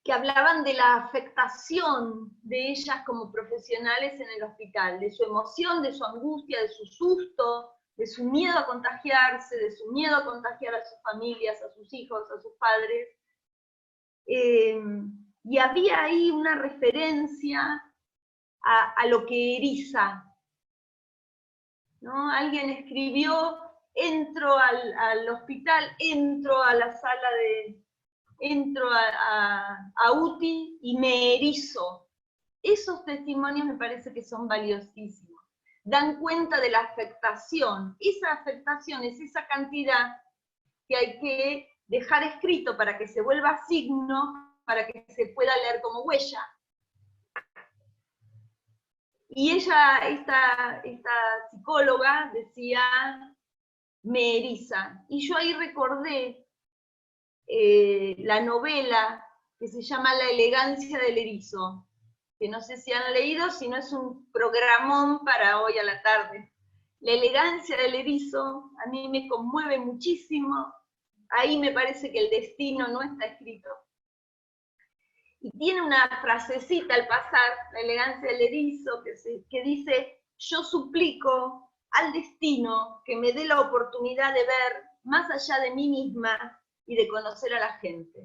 que hablaban de la afectación de ellas como profesionales en el hospital, de su emoción, de su angustia, de su susto, de su miedo a contagiarse, de su miedo a contagiar a sus familias, a sus hijos, a sus padres. Y había ahí una referencia a lo que eriza, ¿no? Alguien escribió, entro al hospital, entro a la sala entro a UTI y me erizo. Esos testimonios me parece que son valiosísimos. Dan cuenta de la afectación. Esa afectación es esa cantidad que hay que dejar escrito para que se vuelva signo, para que se pueda leer como huella. Y ella, esta psicóloga, decía, me eriza. Y yo ahí recordé la novela que se llama La elegancia del erizo, que no sé si han leído, si no es un programón para hoy a la tarde. La elegancia del erizo a mí me conmueve muchísimo. Ahí me parece que el destino no está escrito. Y tiene una frasecita al pasar, la elegancia del erizo, que dice, yo suplico al destino que me dé la oportunidad de ver más allá de mí misma y de conocer a la gente.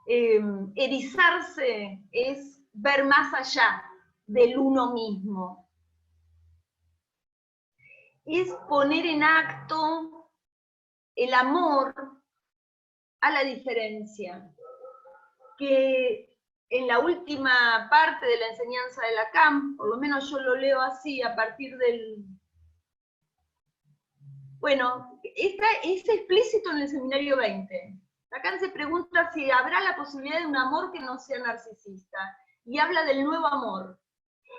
Erizarse es ver más allá del uno mismo. Es poner en acto el amor a la diferencia, que en la última parte de la enseñanza de Lacan, por lo menos yo lo leo así, a partir del... Bueno, es explícito en el seminario 20. Lacan se pregunta si habrá la posibilidad de un amor que no sea narcisista, y habla del nuevo amor.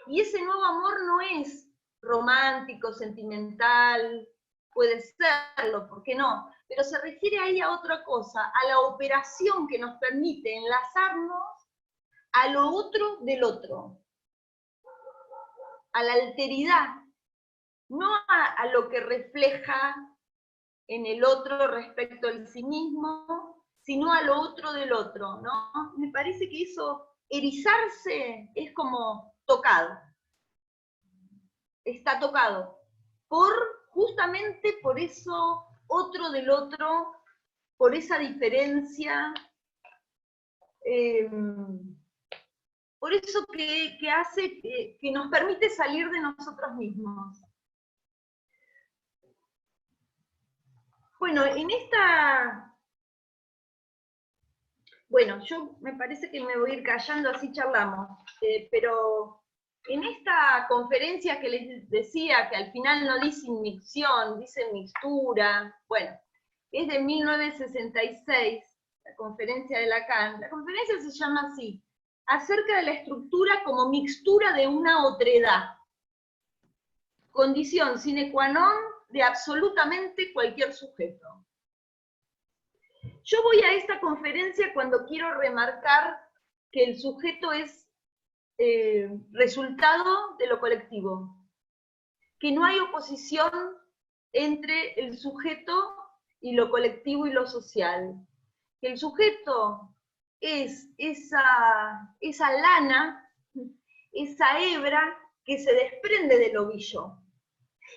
Y ese nuevo amor no es romántico, sentimental, puede serlo, ¿por qué no? Pero se refiere ahí a otra cosa, a la operación que nos permite enlazarnos a lo otro del otro, a la alteridad, no a lo que refleja en el otro respecto al sí mismo, sino a lo otro del otro, ¿no? Me parece que eso, erizarse, es como tocado. Está tocado, justamente por eso otro del otro, por esa diferencia, por eso que hace que nos permite salir de nosotros mismos. Bueno, bueno, yo me parece que me voy a ir callando, así charlamos, pero En esta conferencia que les decía, que al final no dice inmixción, dice mixtura, bueno, es de 1966, la conferencia de Lacan. La conferencia se llama así, acerca de la estructura como mixtura de una otredad, condición sine qua non de absolutamente cualquier sujeto. Yo voy a esta conferencia cuando quiero remarcar que el sujeto es resultado de lo colectivo, que no hay oposición entre el sujeto y lo colectivo y lo social, que el sujeto es esa lana, esa hebra que se desprende del ovillo,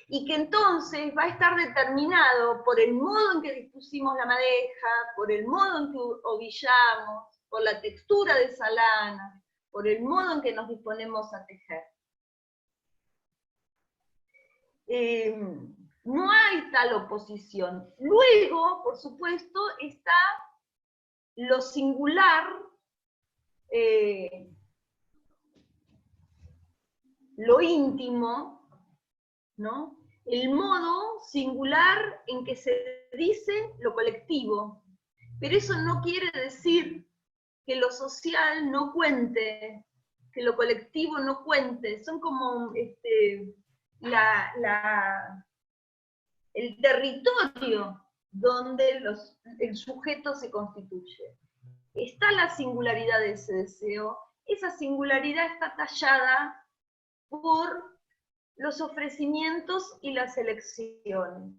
y que entonces va a estar determinado por el modo en que dispusimos la madeja, por el modo en que ovillamos, por la textura de esa lana, por el modo en que nos disponemos a tejer. No hay tal oposición. Luego, por supuesto, está lo singular, lo íntimo, ¿no? El modo singular en que se dice lo colectivo. Pero eso no quiere decir que lo social no cuente, que lo colectivo no cuente. Son como el territorio donde el sujeto se constituye. Está la singularidad de ese deseo, esa singularidad está tallada por los ofrecimientos y las elecciones.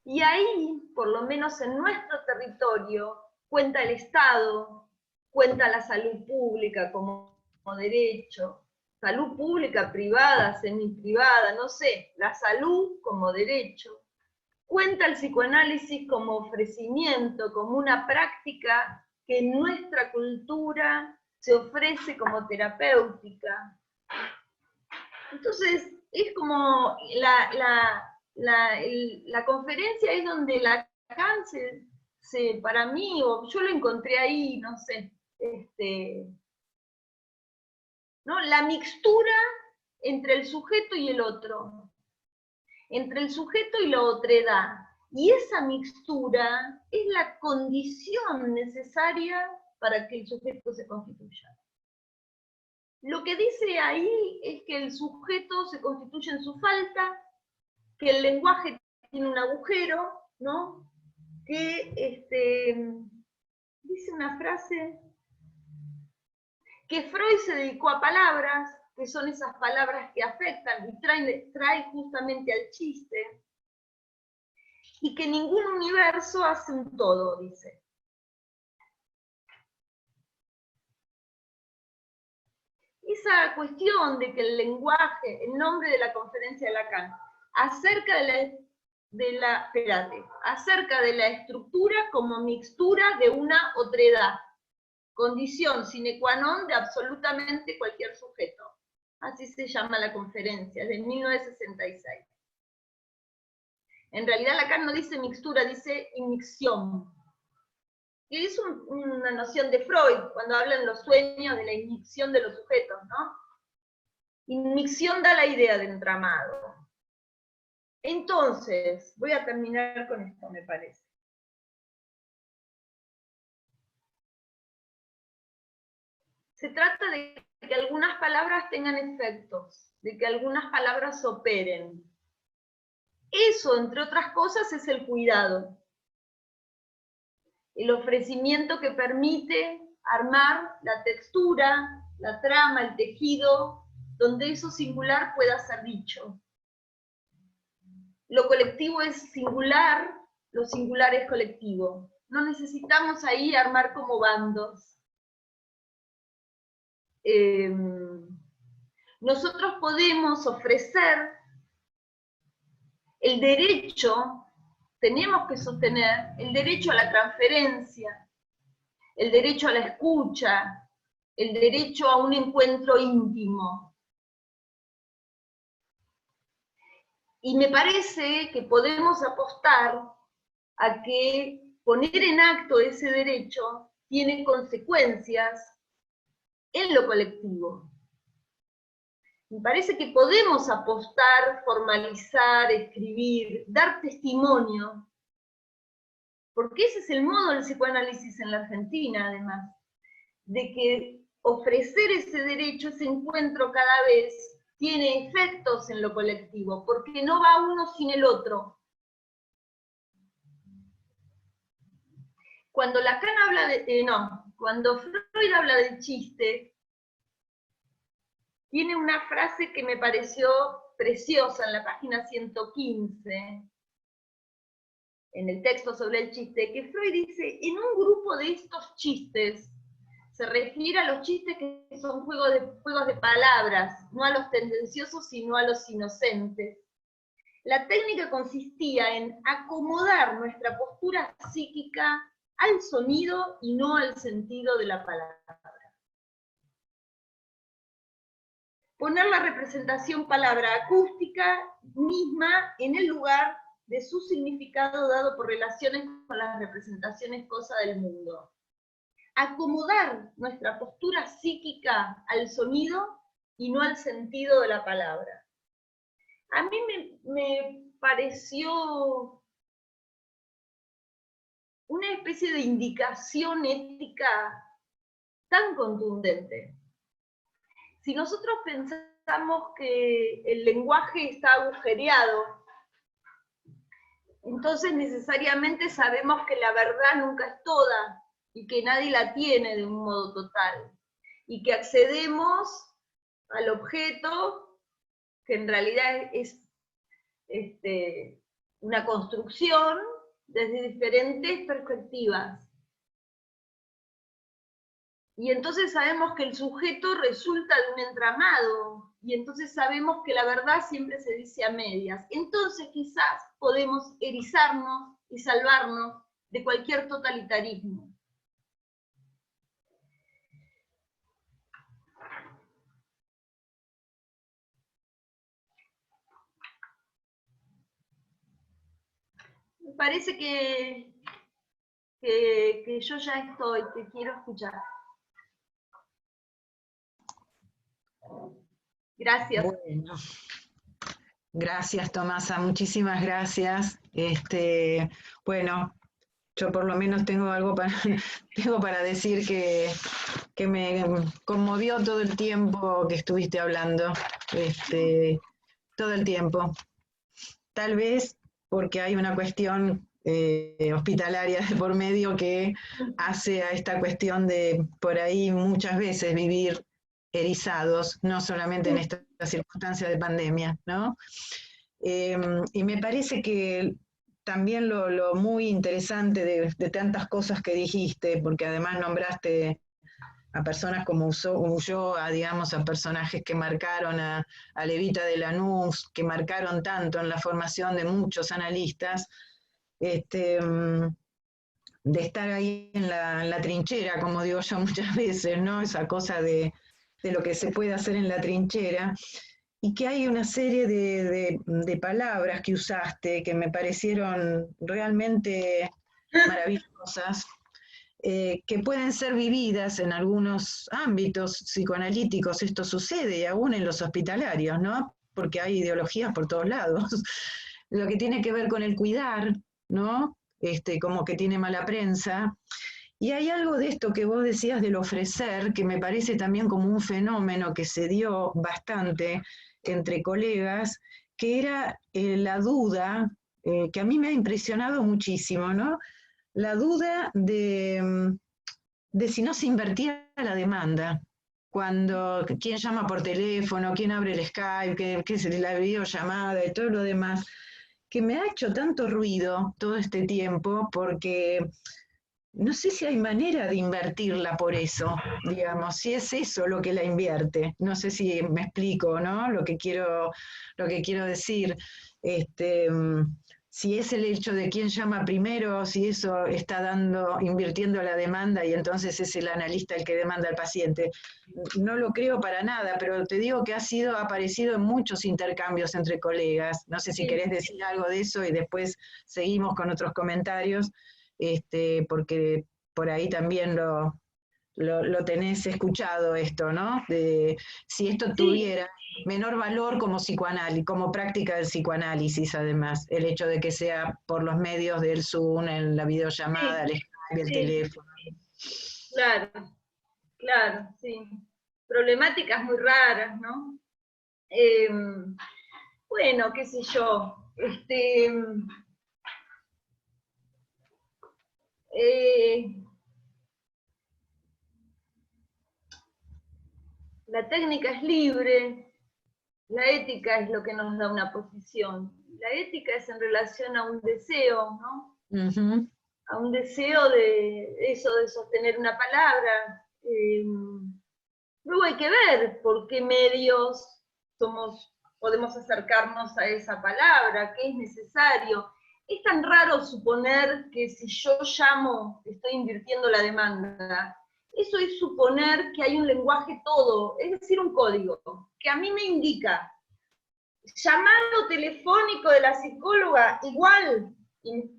Y ahí, por lo menos en nuestro territorio, cuenta el Estado, cuenta la salud pública como derecho, salud pública, privada, semiprivada, no sé, la salud como derecho. Cuenta el psicoanálisis como ofrecimiento, como una práctica que en nuestra cultura se ofrece como terapéutica. Entonces, es como la conferencia es donde Lacan para mí, o yo lo encontré ahí, no sé, ¿no? La mixtura entre el sujeto y el otro, entre el sujeto y la otredad. Y esa mixtura es la condición necesaria para que el sujeto se constituya. Lo que dice ahí es que el sujeto se constituye en su falta, que el lenguaje tiene un agujero, ¿no? Que dice una frase, que Freud se dedicó a palabras, que son esas palabras que afectan y trae justamente al chiste, y que ningún universo hace un todo, dice. Esa cuestión de que el lenguaje, el nombre de la conferencia de Lacan, acerca acerca de la estructura como mixtura de una otredad, condición sine qua non de absolutamente cualquier sujeto. Así se llama la conferencia, de 1966. En realidad Lacan no dice mixtura, dice inmixción, que es una noción de Freud, cuando habla en los sueños de la inmixción de los sujetos, ¿no? Inmixción da la idea de entramado. Entonces, voy a terminar con esto, me parece. Se trata de que algunas palabras tengan efectos, de que algunas palabras operen. Eso, entre otras cosas, es el cuidado. El ofrecimiento que permite armar la textura, la trama, el tejido, donde eso singular pueda ser dicho. Lo colectivo es singular, lo singular es colectivo. No necesitamos ahí armar como bandos. Nosotros podemos ofrecer el derecho, tenemos que sostener el derecho a la transferencia, el derecho a la escucha, el derecho a un encuentro íntimo. Y me parece que podemos apostar a que poner en acto ese derecho tiene consecuencias en lo colectivo. Me parece que podemos apostar, formalizar, escribir, dar testimonio, porque ese es el modo del psicoanálisis en la Argentina, además, de que ofrecer ese derecho, ese encuentro cada vez, tiene efectos en lo colectivo, porque no va uno sin el otro. Cuando Lacan habla de, cuando Freud habla del chiste, tiene una frase que me pareció preciosa en la página 115, en el texto sobre el chiste, que Freud dice, en un grupo de estos chistes, se refiere a los chistes que son juegos de palabras, no a los tendenciosos, sino a los inocentes. La técnica consistía en acomodar nuestra postura psíquica al sonido y no al sentido de la palabra. Poner la representación palabra acústica misma en el lugar de su significado dado por relaciones con las representaciones cosa del mundo. Acomodar nuestra postura psíquica al sonido y no al sentido de la palabra. A mí me pareció una especie de indicación ética tan contundente. Si nosotros pensamos que el lenguaje está agujereado, entonces necesariamente sabemos que la verdad nunca es toda y que nadie la tiene de un modo total, y que accedemos al objeto que en realidad es una construcción desde diferentes perspectivas. Y entonces sabemos que el sujeto resulta de un entramado, y entonces sabemos que la verdad siempre se dice a medias. Entonces quizás podemos erizarnos y salvarnos de cualquier totalitarismo. Me parece que yo ya estoy, te quiero escuchar. Gracias. Bueno, gracias Tomasa, muchísimas gracias. Bueno, yo por lo menos tengo algo para decir que me conmovió todo el tiempo que estuviste hablando, todo el tiempo. Tal vez porque hay una cuestión hospitalaria de por medio que hace a esta cuestión de por ahí muchas veces vivir erizados, no solamente en esta circunstancia de pandemia, ¿no? Y me parece que también lo muy interesante de tantas cosas que dijiste, porque además nombraste a personas como Ulloa, digamos, a personajes que marcaron a Levita de Lanús, que marcaron tanto en la formación de muchos analistas, de estar ahí en la trinchera, como digo yo muchas veces, ¿no? Esa cosa de lo que se puede hacer en la trinchera, y que hay una serie de palabras que usaste que me parecieron realmente maravillosas, que pueden ser vividas en algunos ámbitos psicoanalíticos. Esto sucede aún en los hospitalarios, ¿no? Porque hay ideologías por todos lados. Lo que tiene que ver con el cuidar, ¿no? Como que tiene mala prensa. Y hay algo de esto que vos decías del ofrecer, que me parece también como un fenómeno que se dio bastante entre colegas, que era la duda, que a mí me ha impresionado muchísimo, ¿no? La duda de si no se invertía la demanda. Cuando, quién llama por teléfono, quién abre el Skype, qué es la videollamada y todo lo demás, que me ha hecho tanto ruido todo este tiempo, porque no sé si hay manera de invertirla por eso, digamos, si es eso lo que la invierte. No sé si me explico, ¿no? Lo que quiero decir. Si es el hecho de quién llama primero, si eso está invirtiendo la demanda y entonces es el analista el que demanda al paciente. No lo creo para nada, pero te digo que ha aparecido en muchos intercambios entre colegas. No sé si querés decir algo de eso y después seguimos con otros comentarios, porque por ahí también lo tenés escuchado esto, ¿no? De si esto Sí, tuviera menor valor como psicoanálisis, como práctica del psicoanálisis, además, el hecho de que sea por los medios del Zoom, en la videollamada, sí, el Skype, el sí, teléfono. claro, claro, sí. Problemáticas muy raras, ¿no? Eh, bueno, qué sé yo. Eh, la técnica es libre, la ética es lo que nos da una posición. La ética es en relación a un deseo, ¿no? Ujú. A un deseo de eso, de sostener una palabra. Luego hay que ver por qué medios podemos acercarnos a esa palabra, qué es necesario. Es tan raro suponer que si yo llamo, estoy invirtiendo la demanda. Eso es suponer que hay un lenguaje todo, es decir, un código, que a mí me indica, llamado telefónico de la psicóloga, igual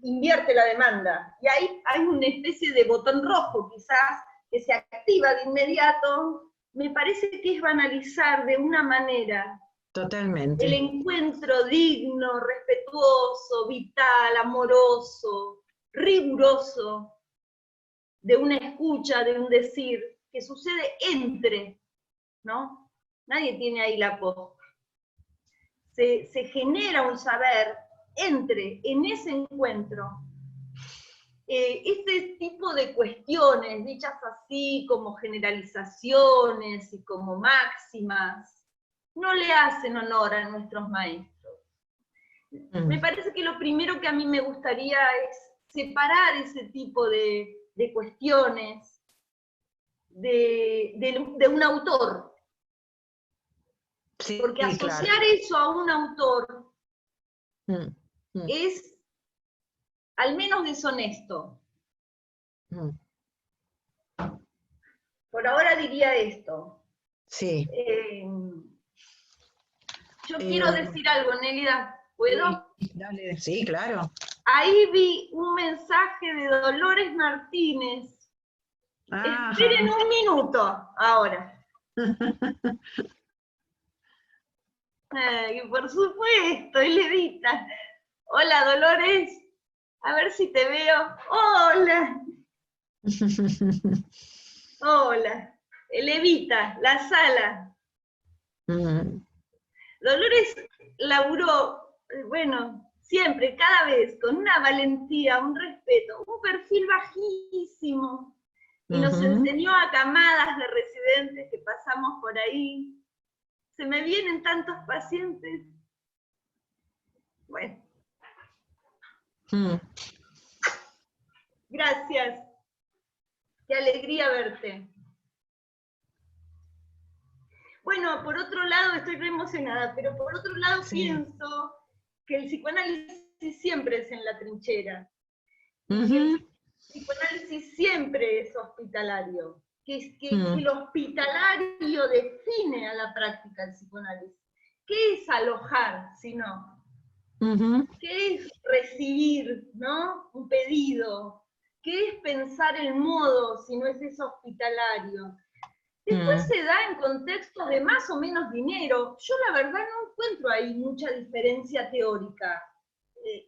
invierte la demanda. Y ahí hay una especie de botón rojo, quizás, que se activa de inmediato. Me parece que es banalizar de una manera el Totalmente. encuentro digno, respetuoso, vital, amoroso, riguroso, de una escucha, de un decir, que sucede entre, ¿no? Nadie tiene ahí la posta. Se genera un saber en ese encuentro. Este tipo de cuestiones, dichas así como generalizaciones y como máximas, no le hacen honor a nuestros maestros. Me parece que lo primero que a mí me gustaría es separar ese tipo de cuestiones de un autor, Sí, porque claro. asociar eso a un autor Mm, mm, es al menos deshonesto. mm. Por ahora diría esto. Sí. Yo quiero Eh, decir algo, Nélida, sí, ¿puedo? dale, sí, claro. Ahí vi un mensaje de Dolores Martínez. Esperen Ajá. un minuto ahora. Por supuesto, Eledita. Hola, Dolores. A ver si te veo. Hola, hola. Elevita, la sala. Mm, Dolores laburó, bueno, siempre, cada vez, con una valentía, un respeto, un perfil bajísimo. Y nos ujú. enseñó a camadas de residentes que pasamos por ahí. Se me vienen tantos pacientes. Bueno, Mm, gracias. Qué alegría verte. Bueno, por otro lado, estoy re emocionada, pero por otro lado sí. pienso que el psicoanálisis siempre es en la trinchera y que el Ujú, psicoanálisis siempre es hospitalario, que mm, lo hospitalario define a la práctica del psicoanálisis. ¿Qué es alojar, si no? ujú, ¿Qué es recibir, ¿no? Un pedido? ¿Qué es pensar el modo si no es eso hospitalario? Después mm, se da en contextos de más o menos dinero. Yo la verdad no encuentro ahí mucha diferencia teórica.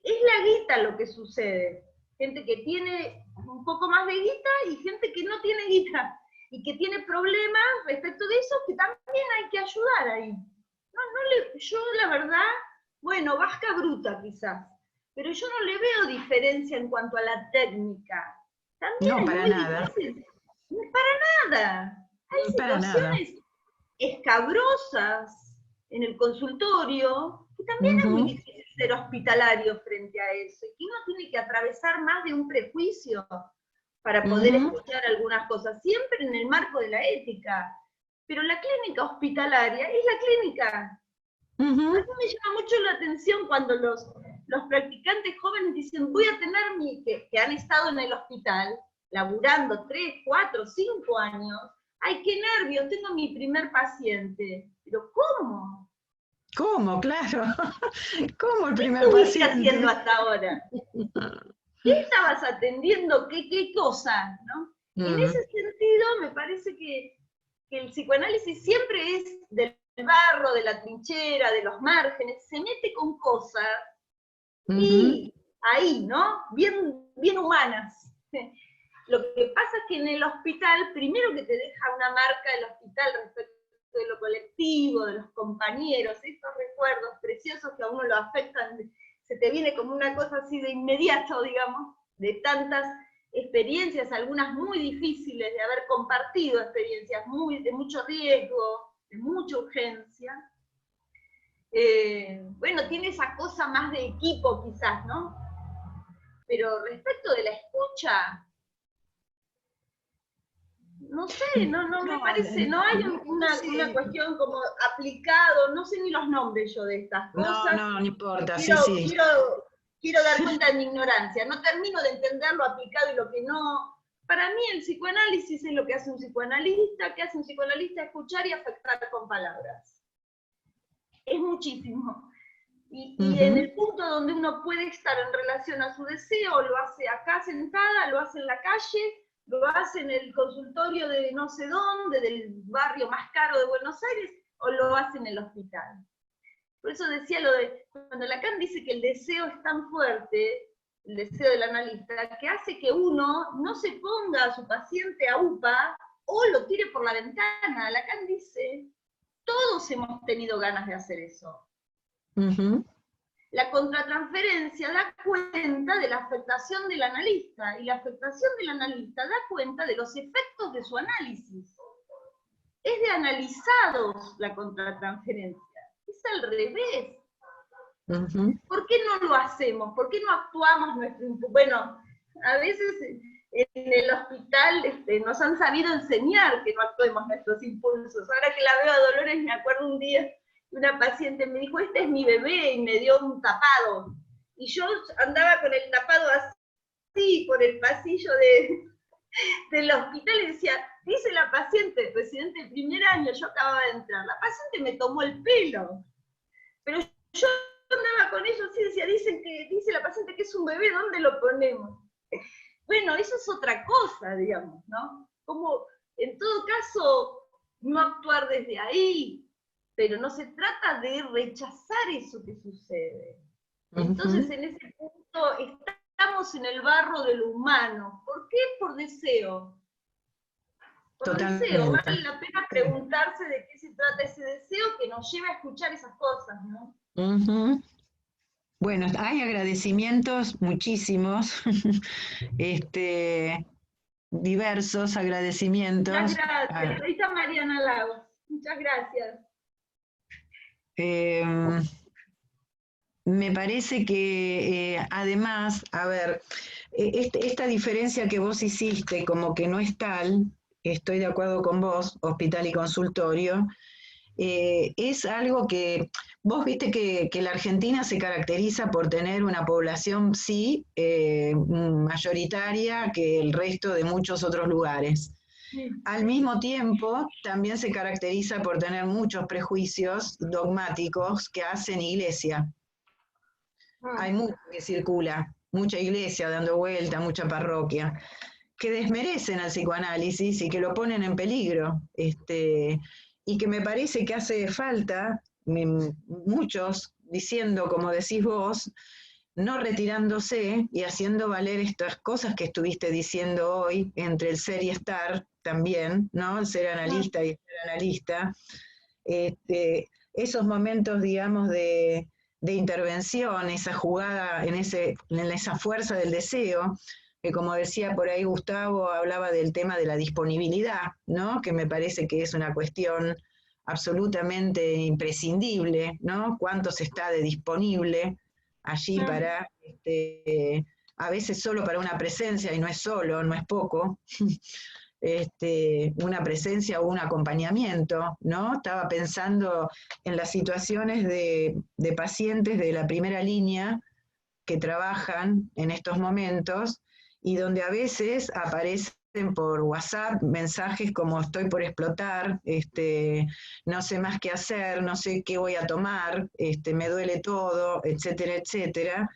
Es la guita lo que sucede. Gente que tiene un poco más de guita y gente que no tiene guita y que tiene problemas respecto de eso que también hay que ayudar ahí. Yo la verdad, bueno, vasca bruta quizás, pero yo no le veo diferencia en cuanto a la técnica. También no, es para muy nada. difícil. Para nada. Hay Para nada. situaciones escabrosas en el consultorio que también es muy Ujú, difícil ser hospitalario frente a eso y que uno tiene que atravesar más de un prejuicio para poder ujú, escuchar algunas cosas, siempre en el marco de la ética. Pero la clínica hospitalaria es la clínica. A mí ujú. me llama mucho la atención cuando los practicantes jóvenes dicen, voy a tener que han estado en el hospital, laburando 3, 4, 5 años, ay, qué nervios, tengo mi primer paciente. Pero ¿cómo? ¿Cómo? Claro. ¿Cómo el ¿Qué primer estuviste haciendo paciente? hasta ahora? ¿Qué estabas atendiendo? ¿Qué cosa? ¿No? En Mm, ese sentido, sentido me parece que el psicoanálisis siempre es del barro, de la trinchera, de los márgenes, se mete con cosas y ahí, ¿no? Bien, bien humanas. Lo que pasa es que en el hospital, primero que te deja una marca del hospital respecto de lo colectivo, de los compañeros, estos recuerdos preciosos que a uno lo afectan, se te viene como una cosa así de inmediato, digamos, de tantas experiencias, algunas muy difíciles, de haber compartido experiencias de mucho riesgo, de mucha urgencia. Bueno, tiene esa cosa más de equipo quizás, ¿no? Pero respecto de la escucha, no sé, no me parece, no hay una cuestión como aplicado, no sé ni los nombres yo de estas cosas. No importa, Quiero dar cuenta de mi ignorancia, no termino de entender lo aplicado y lo que no. Para mí el psicoanálisis es lo que hace un psicoanalista, escuchar y afectar con palabras. Es muchísimo. Y en el punto donde uno puede estar en relación a su deseo, lo hace acá sentada, lo hace en la calle, lo hace en el consultorio de no sé dónde, del barrio más caro de Buenos Aires, o lo hace en el hospital. Por eso decía lo de, cuando Lacan dice que el deseo es tan fuerte, el deseo del analista, que hace que uno no se ponga a su paciente a UPA o lo tire por la ventana. Lacan dice, todos hemos tenido ganas de hacer eso. La contratransferencia da cuenta de la afectación del analista, y la afectación del analista da cuenta de los efectos de su análisis. Es de analizados la contratransferencia, es al revés. ¿Por qué no lo hacemos? ¿Por qué no actuamos nuestro impulso? Bueno, a veces en el hospital nos han sabido enseñar que no actuemos nuestros impulsos. Ahora que la veo a Dolores, me acuerdo un día una paciente me dijo, este es mi bebé, y me dio un tapado. Y yo andaba con el tapado así por el pasillo del hospital y decía, dice la paciente, residente del primer año, yo acababa de entrar, la paciente me tomó el pelo. Pero yo andaba con ellos y decía, dice la paciente que es un bebé, ¿dónde lo ponemos? Bueno, eso es otra cosa, digamos, ¿no? Como, en todo caso, no actuar desde ahí, pero no se trata de rechazar eso que sucede. Entonces, en ese punto, estamos en el barro de lo humano. ¿Por qué? Por deseo. Por deseo. Vale la pena preguntarse de qué se trata ese deseo que nos lleva a escuchar esas cosas, ¿no? Bueno, hay agradecimientos muchísimos, diversos agradecimientos. Muchas gracias. Ahí está Mariana Lagos. Muchas gracias. Me parece que además, a ver, esta diferencia que vos hiciste como que no es tal, estoy de acuerdo con vos, hospital y consultorio, es algo que vos viste que la Argentina se caracteriza por tener una población, sí, mayoritaria que el resto de muchos otros lugares. Al mismo tiempo, también se caracteriza por tener muchos prejuicios dogmáticos que hacen iglesia. Hay mucho que circula, mucha iglesia dando vuelta, mucha parroquia, que desmerecen al psicoanálisis y que lo ponen en peligro. Y que me parece que hace falta, muchos diciendo, como decís vos, no retirándose y haciendo valer estas cosas que estuviste diciendo hoy, entre el ser y estar también, ¿no? El ser analista y el ser analista. Esos momentos, digamos, de intervención, esa jugada en esa fuerza del deseo, que como decía por ahí Gustavo, hablaba del tema de la disponibilidad, ¿no? Que me parece que es una cuestión absolutamente imprescindible, ¿no? ¿Cuánto se está de disponible allí para, a veces solo para una presencia, y no es solo, no es poco, una presencia o un acompañamiento, ¿no? Estaba pensando en las situaciones de pacientes de la primera línea que trabajan en estos momentos y donde a veces aparecen por WhatsApp mensajes como estoy por explotar, no sé más qué hacer, no sé qué voy a tomar, me duele todo, etcétera, etcétera.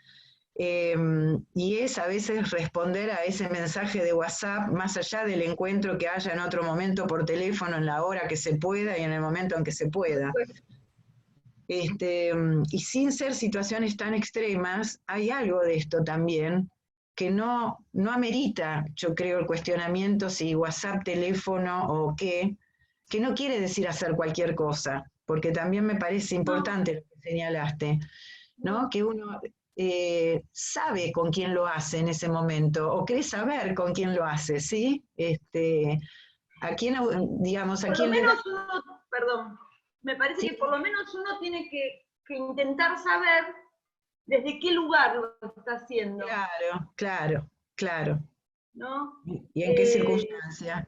y es a veces responder a ese mensaje de WhatsApp, más allá del encuentro que haya en otro momento por teléfono, en la hora que se pueda y en el momento en que se pueda. Y sin ser situaciones tan extremas, hay algo de esto también que no amerita, yo creo, el cuestionamiento si WhatsApp, teléfono o qué, que no quiere decir hacer cualquier cosa, porque también me parece importante lo que señalaste, ¿no? Que uno sabe con quién lo hace en ese momento, o cree saber con quién lo hace, ¿sí? A quién, digamos, a Por lo quién le da... menos uno, perdón, me parece que Sí, por lo menos uno tiene que intentar saber desde qué lugar lo está haciendo, claro, claro, claro. ¿no? ¿Y en qué Eh, circunstancia?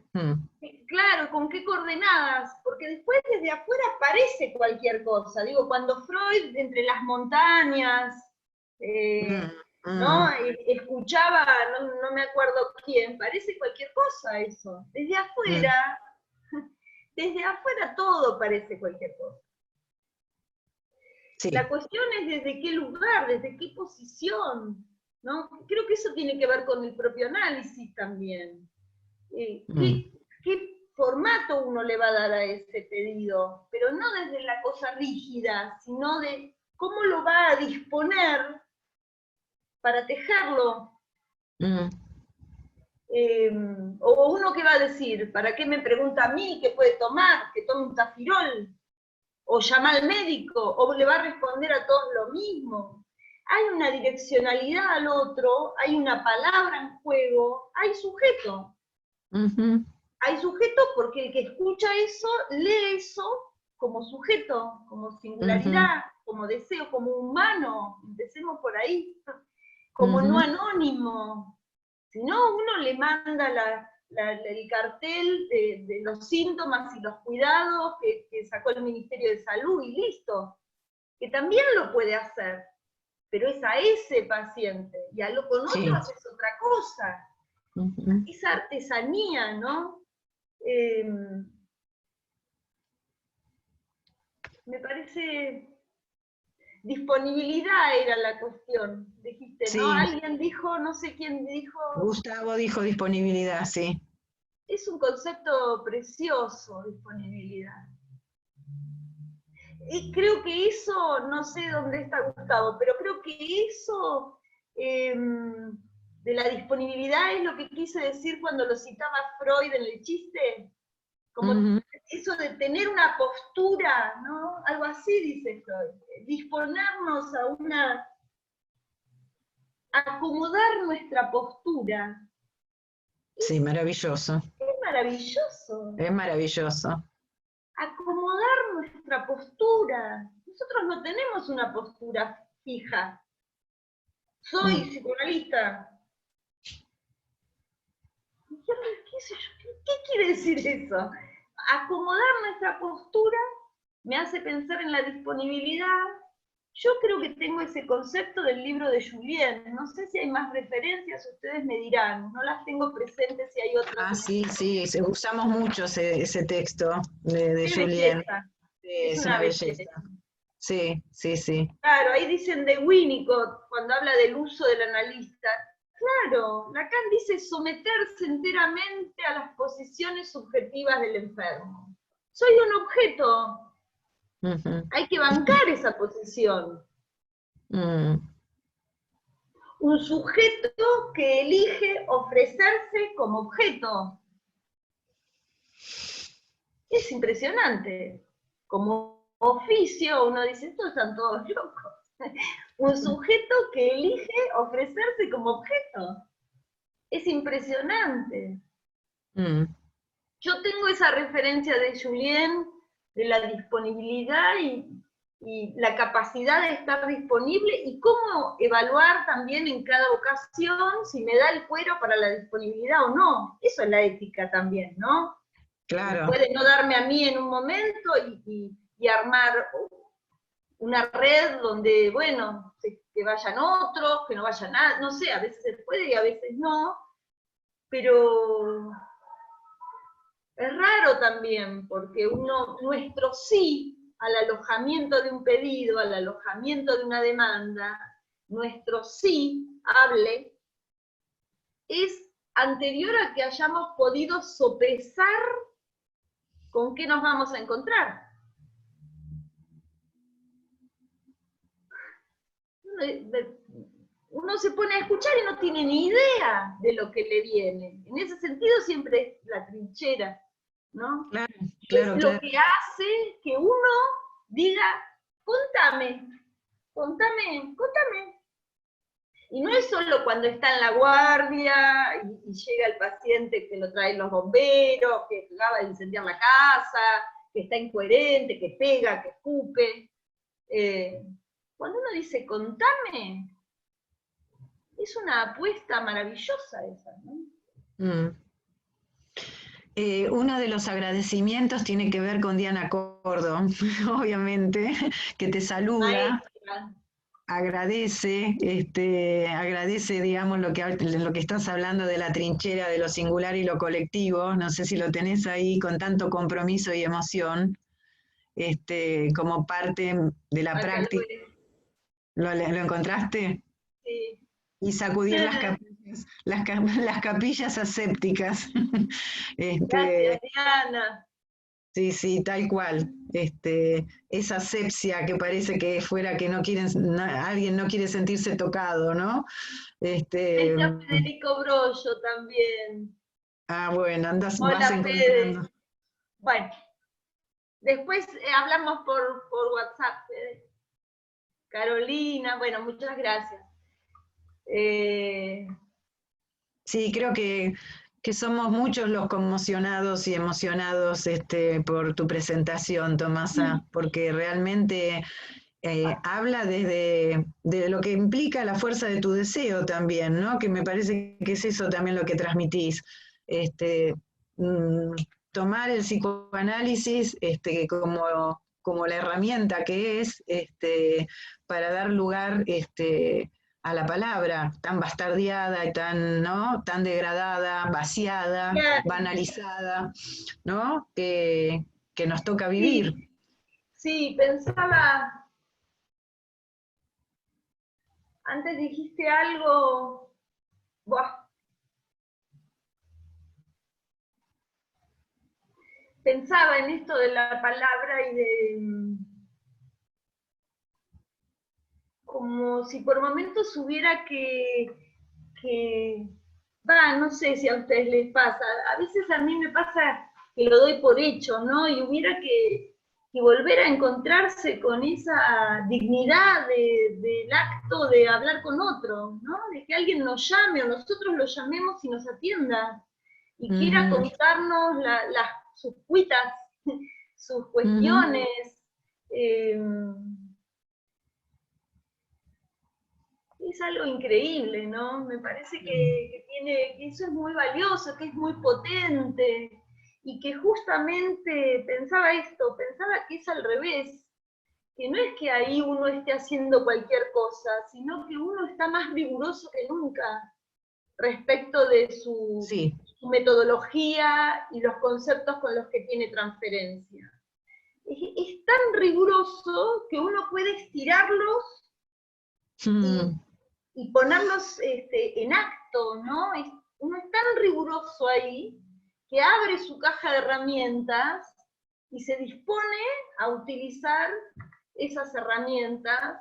claro, con qué coordenadas, porque después desde afuera parece cualquier cosa. Digo, cuando Freud entre las montañas, Mm, ¿no? mm, Escuchaba, no me acuerdo quién, parece cualquier cosa eso. mm. Desde afuera todo parece cualquier cosa. La Sí. cuestión es desde qué lugar, desde qué posición, ¿no? Creo que eso tiene que ver con el propio análisis también. Mm, ¿Qué formato uno le va a dar a ese pedido? Pero no desde la cosa rígida, sino de cómo lo va a disponer para tejerlo. mm, O uno que va a decir, ¿para qué me pregunta a mí qué puede tomar? Que tome un tafirol, o llama al médico, o le va a responder a todos lo mismo. Hay una direccionalidad al otro, hay una palabra en juego, hay sujeto. ujú, Hay sujeto porque el que escucha eso, lee eso como sujeto, como ujú, singularidad, como deseo, como humano. Empecemos por ahí. Como no ujú. anónimo. Si no, uno le manda el cartel de los síntomas y los cuidados que sacó el Ministerio de Salud y listo. Que también lo puede hacer, pero es a ese paciente. Y con otro Sí. haces otra cosa. Ujú. Esa artesanía, ¿no? Eh, me parece, disponibilidad era la cuestión, dijiste, ¿no? Sí, Alguien dijo, no sé quién dijo, Gustavo dijo disponibilidad, sí. es un concepto precioso, disponibilidad. Y creo que eso, no sé dónde está Gustavo, pero creo que eso de la disponibilidad es lo que quise decir cuando lo citaba Freud en el chiste, como Ujú. eso de tener una postura, ¿no? Algo así dice Freud, disponernos acomodar nuestra postura. Sí, Es, maravilloso. es maravilloso, Es maravilloso. acomodar nuestra postura. Nosotros no tenemos una postura fija. Soy Mm, psicoanalista. ¿Qué sé yo? ¿Qué quiere decir eso? Acomodar nuestra postura me hace pensar en la disponibilidad. Yo creo que tengo ese concepto del libro de Julien. No sé si hay más referencias, ustedes me dirán. No las tengo presentes si hay otras Ah, en sí, sí, usamos mucho ese texto de Qué Julien. belleza. Sí, Es es una una belleza. belleza. Sí, sí, sí. Claro, ahí dicen de Winnicott, cuando habla del uso del analista. Claro, Lacan dice someterse enteramente a las posiciones subjetivas del enfermo. Soy un objeto, Ujú. hay que bancar esa posición. Mm, Un sujeto que elige ofrecerse como objeto. Es impresionante. Como oficio, uno dice, estos están todos locos. Un sujeto que elige ofrecerse como objeto. Es impresionante. mm. Yo tengo esa referencia de Julien, de la disponibilidad y la capacidad de estar disponible y cómo evaluar también en cada ocasión si me da el cuero para la disponibilidad o no. Eso es la ética también, ¿no? Claro. Puede no darme a mí en un momento y armar una red donde, bueno, que vayan otros, que no vayan nada, no sé, a veces se puede y a veces no, pero es raro también, porque nuestro sí al alojamiento de un pedido, al alojamiento de una demanda, nuestro sí, hable, es anterior a que hayamos podido sopesar con qué nos vamos a encontrar. Uno se pone a escuchar y no tiene ni idea de lo que le viene. En ese sentido siempre es la trinchera, ¿no? Claro, Es claro, lo claro. que hace que uno diga, contame, contame, contame. Y no es solo cuando está en la guardia y llega el paciente que lo traen los bomberos, que acaba de incendiar la casa, que está incoherente, que pega, que escupe. Cuando uno dice, contame, es una apuesta maravillosa esa, ¿no? Uno de los agradecimientos tiene que ver con Diana Cordo, obviamente, que te saluda. Maestra. Agradece, agradece, digamos, lo que estás hablando de la trinchera de lo singular y lo colectivo. No sé si lo tenés ahí con tanto compromiso y emoción, como parte de la Acá lo práctica. ves. ¿Lo encontraste? Sí. Y sacudir las capillas, las capillas asépticas. Gracias, Este, Diana. Sí, sí, tal cual. Esa asepsia que parece que fuera que no quieren, alguien no quiere sentirse tocado, ¿no? Ahí está Federico Brollo también. Bueno, vas Hola, encontrando. Fede. Bueno, después hablamos por WhatsApp, Fede. Carolina, bueno, muchas gracias. Sí, creo que somos muchos los conmocionados y emocionados por tu presentación, Tomasa, porque realmente habla de lo que implica la fuerza de tu deseo también, ¿no? Que me parece que es eso también lo que transmitís. Este, mm, Tomar el psicoanálisis como la herramienta que es para dar lugar a la palabra tan bastardeada y tan, ¿no? Tan degradada, vaciada, claro, banalizada, ¿no? Que nos toca vivir. sí, sí, pensaba, antes dijiste algo, buah, pensaba en esto de la palabra y de como si por momentos hubiera no sé si a ustedes les pasa, a veces a mí me pasa que lo doy por hecho, ¿no? Y hubiera que volver a encontrarse con esa dignidad del acto de hablar con otro, ¿no? De que alguien nos llame o nosotros lo llamemos y nos atienda y quiera Ujú, contarnos sus cuitas, sus ujú. cuestiones. Eh, es algo increíble, ¿no? Me parece que eso es muy valioso, que es muy potente, y que justamente pensaba que es al revés, que no es que ahí uno esté haciendo cualquier cosa, sino que uno está más riguroso que nunca respecto de Sí. su metodología y los conceptos con los que tiene transferencia. Es tan riguroso que uno puede estirarlos y, Mm, y ponerlos en acto, ¿no? Uno es tan riguroso ahí que abre su caja de herramientas y se dispone a utilizar esas herramientas.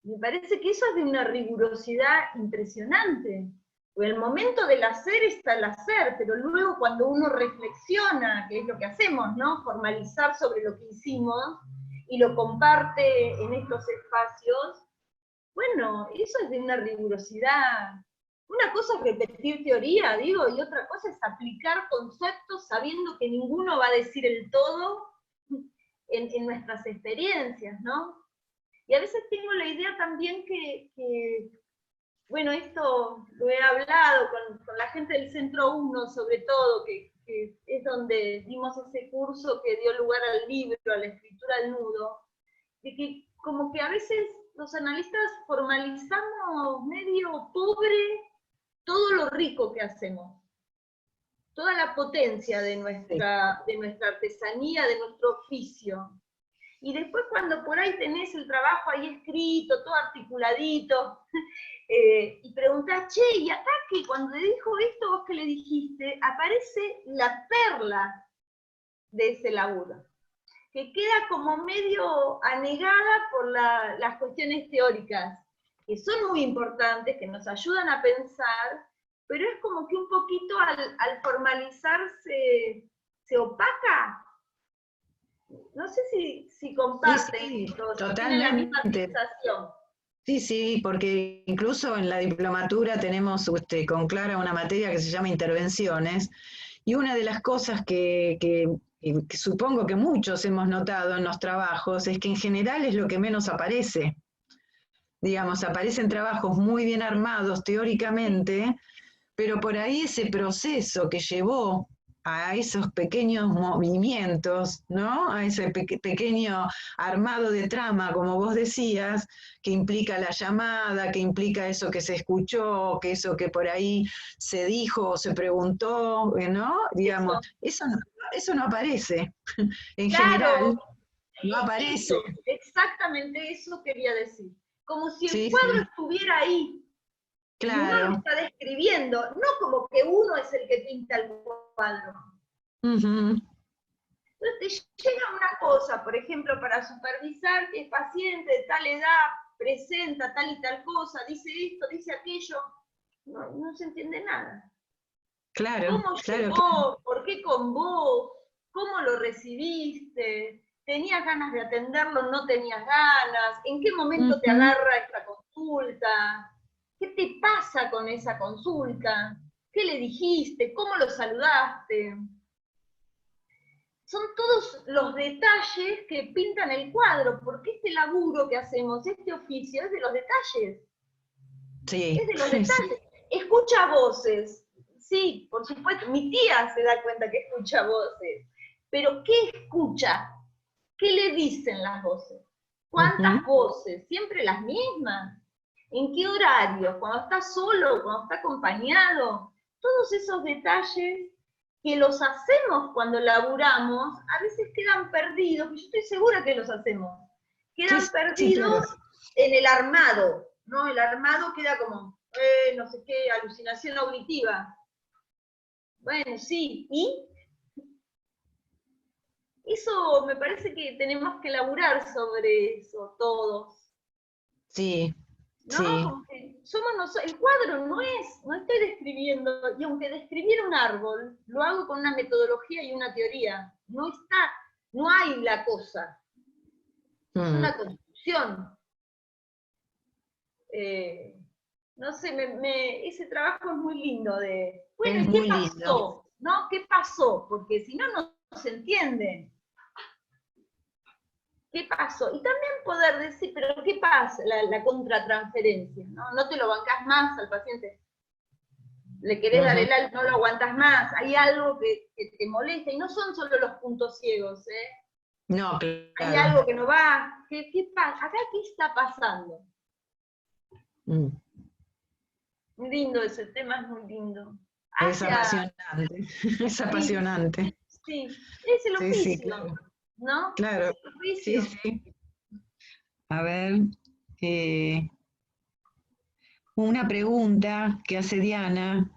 Me parece que eso es de una rigurosidad impresionante. Porque el momento del hacer está el hacer, pero luego cuando uno reflexiona, que es lo que hacemos, ¿no? Formalizar sobre lo que hicimos y lo comparte en estos espacios, bueno, eso es de una rigurosidad. Una cosa es repetir teoría, digo, y otra cosa es aplicar conceptos sabiendo que ninguno va a decir el todo en nuestras experiencias, ¿no? Y a veces tengo la idea también bueno, esto lo he hablado con la gente del Centro 1, sobre todo, que es donde dimos ese curso que dio lugar al libro, a la escritura al nudo, de que como que a veces los analistas formalizamos medio pobre todo lo rico que hacemos, toda la potencia sí. de nuestra artesanía, de nuestro oficio. Y después cuando por ahí tenés el trabajo ahí escrito, todo articuladito, y preguntás, che, y acá que cuando le dijo esto, vos que le dijiste, aparece la perla de ese laburo, que queda como medio anegada por las cuestiones teóricas, que son muy importantes, que nos ayudan a pensar, pero es como que un poquito al formalizarse se opaca. No sé si comparten Sí, esto, si tienen la misma totalmente. sensación. Sí, porque incluso en la diplomatura tenemos con Clara una materia que se llama intervenciones, y una de las cosas que supongo que muchos hemos notado en los trabajos es que en general es lo que menos aparece. Digamos, aparecen trabajos muy bien armados teóricamente, pero por ahí ese proceso que llevó a esos pequeños movimientos, ¿no? A ese pequeño armado de trama, como vos decías, que implica la llamada, que implica eso que se escuchó, que eso que por ahí se dijo o se preguntó, ¿no? Digamos, Eso. eso no aparece. En general, Claro, no aparece. eso, exactamente eso quería decir. Como si el Sí, cuadro sí, estuviera ahí y uno lo claro. está describiendo, no como que uno es el que pinta el cuadro. Ujú. Entonces te llega una cosa, por ejemplo, para supervisar que el paciente de tal edad presenta tal y tal cosa, dice esto, dice aquello, no se entiende nada. Claro, ¿Cómo claro, claro. llegó? ¿Por qué con vos? ¿Cómo lo recibiste? ¿Tenías ganas de atenderlo? ¿No tenías ganas? ¿En qué momento te Ujú. agarra esta consulta? ¿Qué te pasa con esa consulta? ¿Qué le dijiste? ¿Cómo lo saludaste? Son todos los detalles que pintan el cuadro, porque este laburo que hacemos, este oficio, es de los detalles. Es Sí, de los sí. detalles. Escucha voces. Sí, por supuesto, mi tía se da cuenta que escucha voces. Pero ¿qué escucha? ¿Qué le dicen las voces? ¿Cuántas Ujú. voces? ¿Siempre las mismas? ¿En qué horario? ¿Cuando está solo? ¿Cuando está acompañado? Todos esos detalles que los hacemos cuando laburamos, a veces quedan perdidos, y yo estoy segura que los hacemos, Sí, quedan sí, claro. perdidos en el armado, ¿no? El armado queda como, no sé qué, alucinación auditiva. Bueno, sí, ¿y? Eso me parece que tenemos que laburar sobre eso todos, Sí, ¿no? sí. Como que somos nosotros, el cuadro no estoy describiendo, y aunque describiera un árbol, lo hago con una metodología y una teoría, no hay la cosa, es Mm. una construcción. Eh, no sé, ese trabajo es muy lindo de, bueno, Es ¿y qué muy lindo. pasó? ¿No? ¿Qué pasó? Porque si no, no se entiende. ¿Qué pasó? Y también poder decir, pero ¿qué pasa? La contratransferencia, ¿no? No te lo bancás más al paciente. Le querés dar Ujú. el alto, no lo aguantas más. Hay algo que te molesta, y no son solo los puntos ciegos, ¿eh? No, Hay claro. algo que no va. ¿Qué pasa? ¿Acá qué está pasando? Mm. Muy lindo ese tema, es muy lindo. Es Hacia, apasionante. Es sí, apasionante. sí, es el Sí, sí, oficio, claro. ¿no? Es Claro. el Sí, oficio. sí. A ver, eh, una pregunta que hace Diana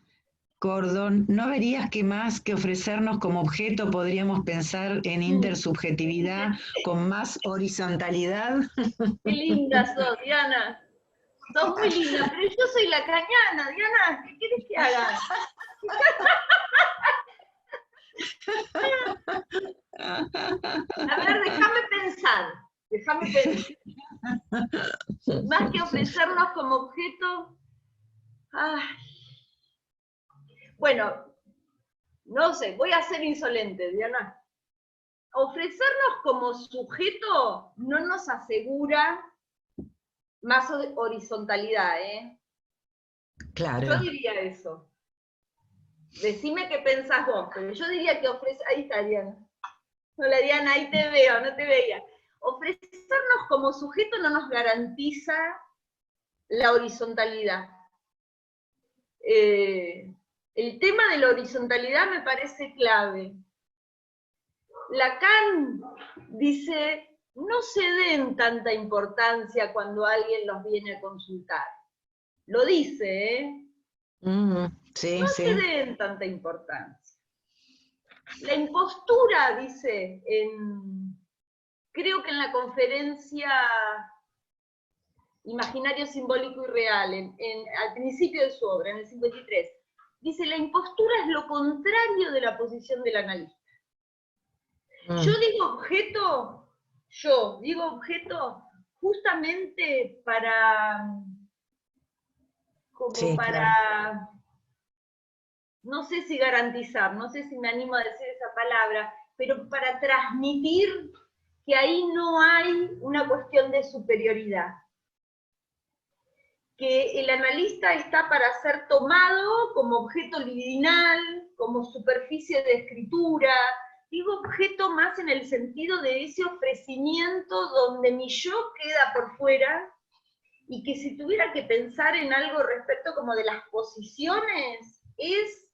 Cordon. ¿No verías que más que ofrecernos como objeto podríamos pensar en intersubjetividad con más horizontalidad? Qué linda sos, Diana. Sos muy linda, pero yo soy la cañana, Diana. ¿Qué querés que haga? A ver, déjame pensar. Déjame pensar. Más que ofrecernos como objeto. Ay, bueno, no sé, voy a ser insolente, Diana. Ofrecernos como sujeto no nos asegura más horizontalidad, ¿eh? Yo Claro. diría eso. Decime qué pensás vos, pero yo diría que ofrece. Ahí está, Diana. Hola, Diana, ahí te veo, no te veía. Ofrecernos como sujeto no nos garantiza la horizontalidad. El tema de la horizontalidad me parece clave. Lacan dice no se den tanta importancia cuando alguien los viene a consultar. Lo dice, ¿eh? Sí, No sí. se den tanta importancia. La impostura, dice, creo que en la conferencia Imaginario, Simbólico y Real, al principio de su obra, en el 53, dice, la impostura es lo contrario de la posición del analista. Yo digo objeto justamente para, no sé si garantizar, no sé si me animo a decir esa palabra, pero para transmitir que ahí no hay una cuestión de superioridad. Que el analista está para ser tomado como objeto libidinal, como superficie de escritura. Digo objeto más en el sentido de ese ofrecimiento donde mi yo queda por fuera, y que si tuviera que pensar en algo respecto como de las posiciones, es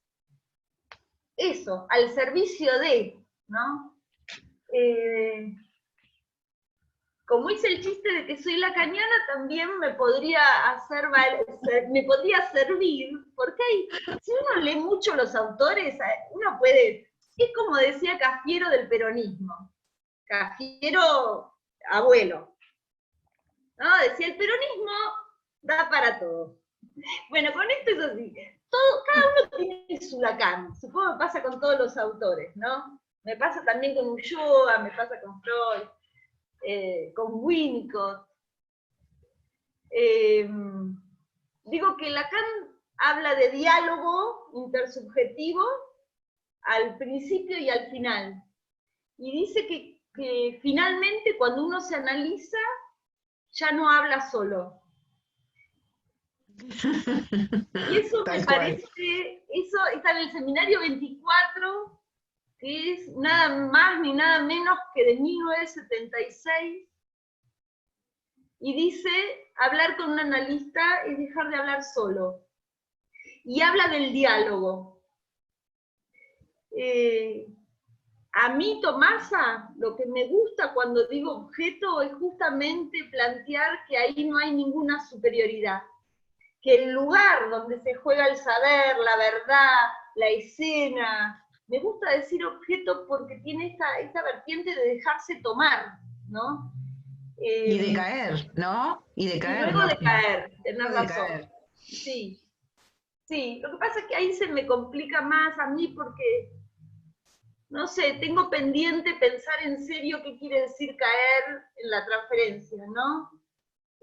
eso, al servicio de, ¿no? Como hice el chiste de que soy lacaniana, también me podría servir, porque si uno lee mucho los autores, uno puede, es como decía Cafiero del peronismo, Cafiero abuelo, ¿no? Decía, el peronismo da para todo. Bueno, con esto es así, cada uno tiene su Lacan, supongo que pasa con todos los autores, ¿no? Me pasa también con Ulloa, me pasa con Freud, con Winnicott. Digo que Lacan habla de diálogo intersubjetivo al principio y al final. Y dice que finalmente cuando uno se analiza, ya no habla solo. Y eso me parece, eso está en el seminario 24, que es nada más ni nada menos que de 1976, y dice, hablar con un analista es dejar de hablar solo. Y habla del diálogo. A mí, Tomasa, lo que me gusta cuando digo objeto es justamente plantear que ahí no hay ninguna superioridad. Que el lugar donde se juega el saber, la verdad, la escena, me gusta decir objeto porque tiene esta vertiente de dejarse tomar, ¿no? Y de caer, ¿no? Y luego de caer, tenés razón. Caer. Sí, sí. Lo que pasa es que ahí se me complica más a mí porque, no sé, tengo pendiente pensar en serio qué quiere decir caer en la transferencia, ¿no?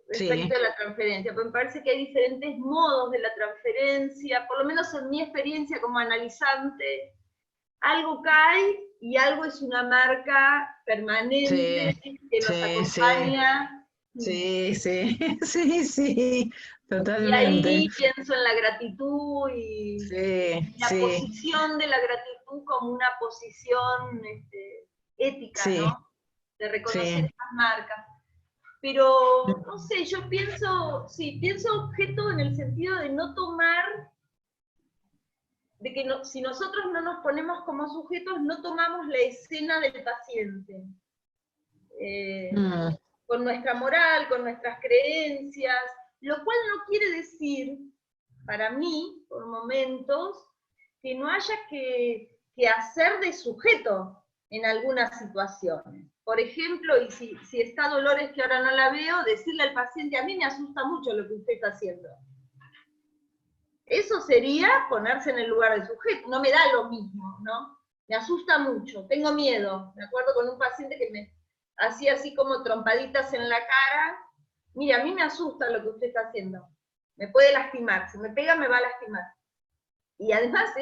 Respecto a la transferencia, porque me parece que hay diferentes modos de la transferencia, por lo menos en mi experiencia como analizante, algo cae y algo es una marca permanente que nos acompaña. Sí, totalmente. Y ahí pienso en la gratitud y la posición de la gratitud como una posición ética, ¿no? De reconocer esas marcas. Pero, no sé, yo pienso objeto en el sentido de no tomar, de que si nosotros no nos ponemos como sujetos, no tomamos la escena del paciente. Con nuestra moral, con nuestras creencias, lo cual no quiere decir, para mí, por momentos, que no haya que hacer de sujeto en algunas situaciones. Por ejemplo, y si está Dolores, que ahora no la veo, decirle al paciente, a mí me asusta mucho lo que usted está haciendo. Eso sería ponerse en el lugar del sujeto, no me da lo mismo, ¿no? Me asusta mucho, tengo miedo. Me acuerdo con un paciente que me hacía así como trompaditas en la cara. Mire, a mí me asusta lo que usted está haciendo. Me puede lastimar, si me pega me va a lastimar. Y además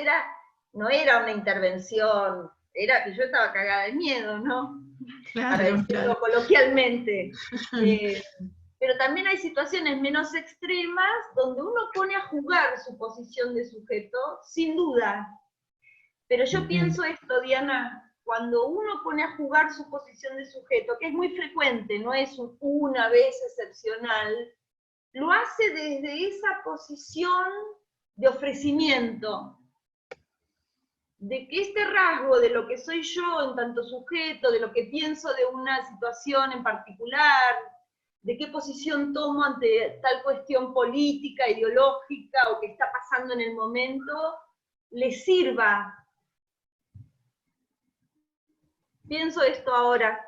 no era una intervención, era que yo estaba cagada de miedo, ¿no? Para decirlo coloquialmente. Pero también hay situaciones menos extremas donde uno pone a jugar su posición de sujeto, sin duda. Pero yo pienso esto, Diana, cuando uno pone a jugar su posición de sujeto, que es muy frecuente, no es una vez excepcional, lo hace desde esa posición de ofrecimiento, de que este rasgo de lo que soy yo en tanto sujeto, de lo que pienso de una situación en particular, de qué posición tomo ante tal cuestión política, ideológica o que está pasando en el momento, le sirva. Pienso esto ahora.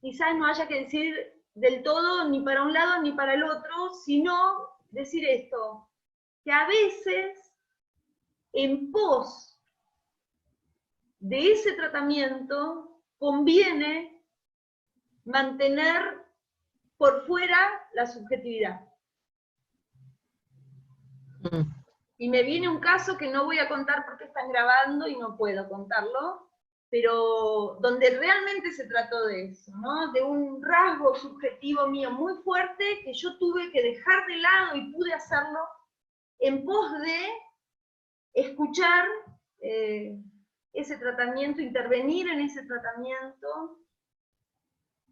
Quizás no haya que decir del todo ni para un lado ni para el otro, sino decir esto, que a veces en pos de ese tratamiento conviene mantener por fuera la subjetividad. Y me viene un caso que no voy a contar porque están grabando y no puedo contarlo, pero donde realmente se trató de eso, ¿no? De un rasgo subjetivo mío muy fuerte que yo tuve que dejar de lado y pude hacerlo en pos de escuchar ese tratamiento, intervenir en ese tratamiento.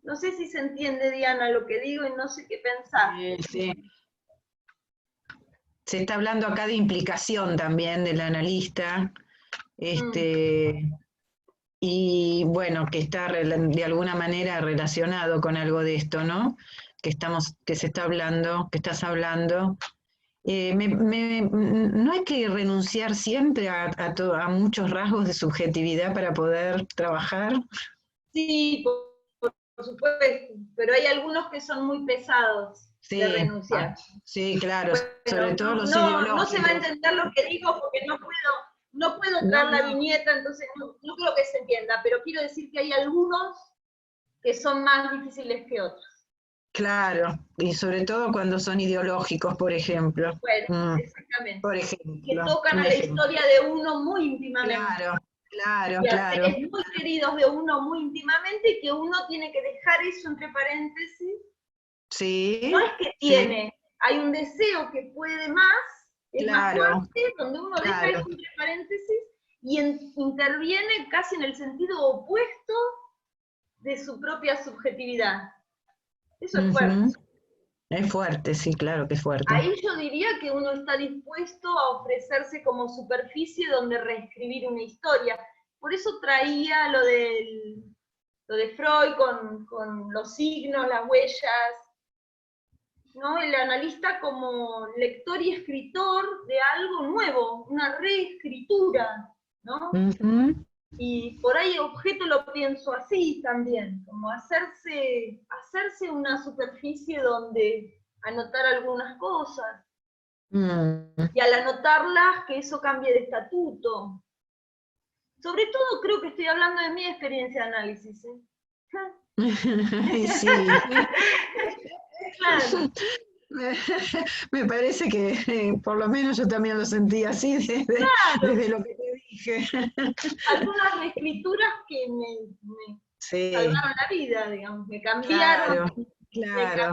No sé si se entiende, Diana, lo que digo y no sé qué pensar. Sí. Se está hablando acá de implicación también del analista, y bueno, que está de alguna manera relacionado con algo de esto, ¿no? Que se está hablando, que estás hablando. No hay que renunciar siempre a muchos rasgos de subjetividad para poder trabajar. Sí, por supuesto, pero hay algunos que son muy pesados de renunciar. Sí, claro, bueno, sobre todo los ideológicos. No se va a entender lo que digo porque no puedo traer la viñeta, entonces no creo que se entienda, pero quiero decir que hay algunos que son más difíciles que otros. Claro, y sobre todo cuando son ideológicos, por ejemplo. Bueno, exactamente. Por ejemplo. Que tocan a la historia de uno muy íntimamente. Claro. Y a seres muy queridos de uno muy íntimamente, y que uno tiene que dejar eso entre paréntesis. Sí. No es que tiene, hay un deseo que puede más, es más fuerte, donde uno deja eso entre paréntesis y interviene casi en el sentido opuesto de su propia subjetividad. Eso es fuerte. Es fuerte, sí, claro que es fuerte. Ahí yo diría que uno está dispuesto a ofrecerse como superficie donde reescribir una historia. Por eso traía lo de Freud con los signos, las huellas, ¿no? El analista como lector y escritor de algo nuevo, una reescritura, ¿no? Y por ahí objeto lo pienso así también, como hacerse una superficie donde anotar algunas cosas. Y al anotarlas, que eso cambie de estatuto. Sobre todo creo que estoy hablando de mi experiencia de análisis. Sí. Claro. Me parece que por lo menos yo también lo sentí así desde lo que te dije. Algunas reescrituras que me salvaron la vida, digamos, me cambiaron,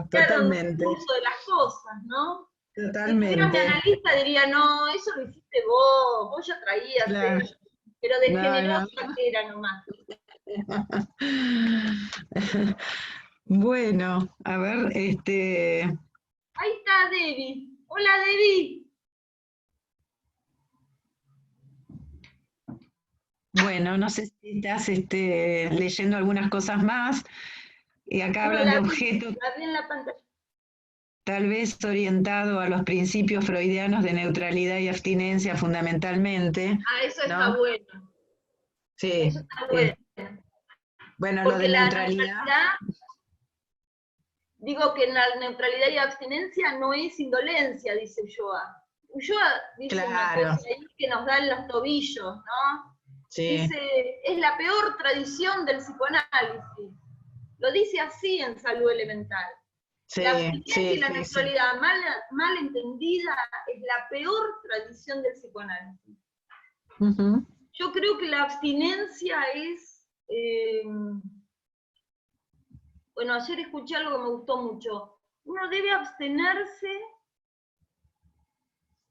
totalmente. el curso de las cosas, ¿no? Totalmente. Si fuera mi analista diría, no, eso lo hiciste vos ya traías eso, pero de generosa que era nomás. Bueno, a ver, Ahí está Debbie. Hola, Debbie. Bueno, no sé si estás leyendo algunas cosas más. Y acá hablan de objetos. La vi en la pantalla. Tal vez orientado a los principios freudianos de neutralidad y abstinencia fundamentalmente. Eso está bueno. Sí. Eso está bueno. Bueno, porque lo de neutralidad. Digo que la neutralidad y abstinencia no es indolencia, dice Ulloa. Ulloa dice una cosa ahí que nos da en los tobillos, ¿no? Sí. Dice, es la peor tradición del psicoanálisis. Lo dice así en Salud Elemental. La abstinencia y la neutralidad mal entendida es la peor tradición del psicoanálisis. Yo creo que la abstinencia es... bueno, ayer escuché algo que me gustó mucho. Uno debe abstenerse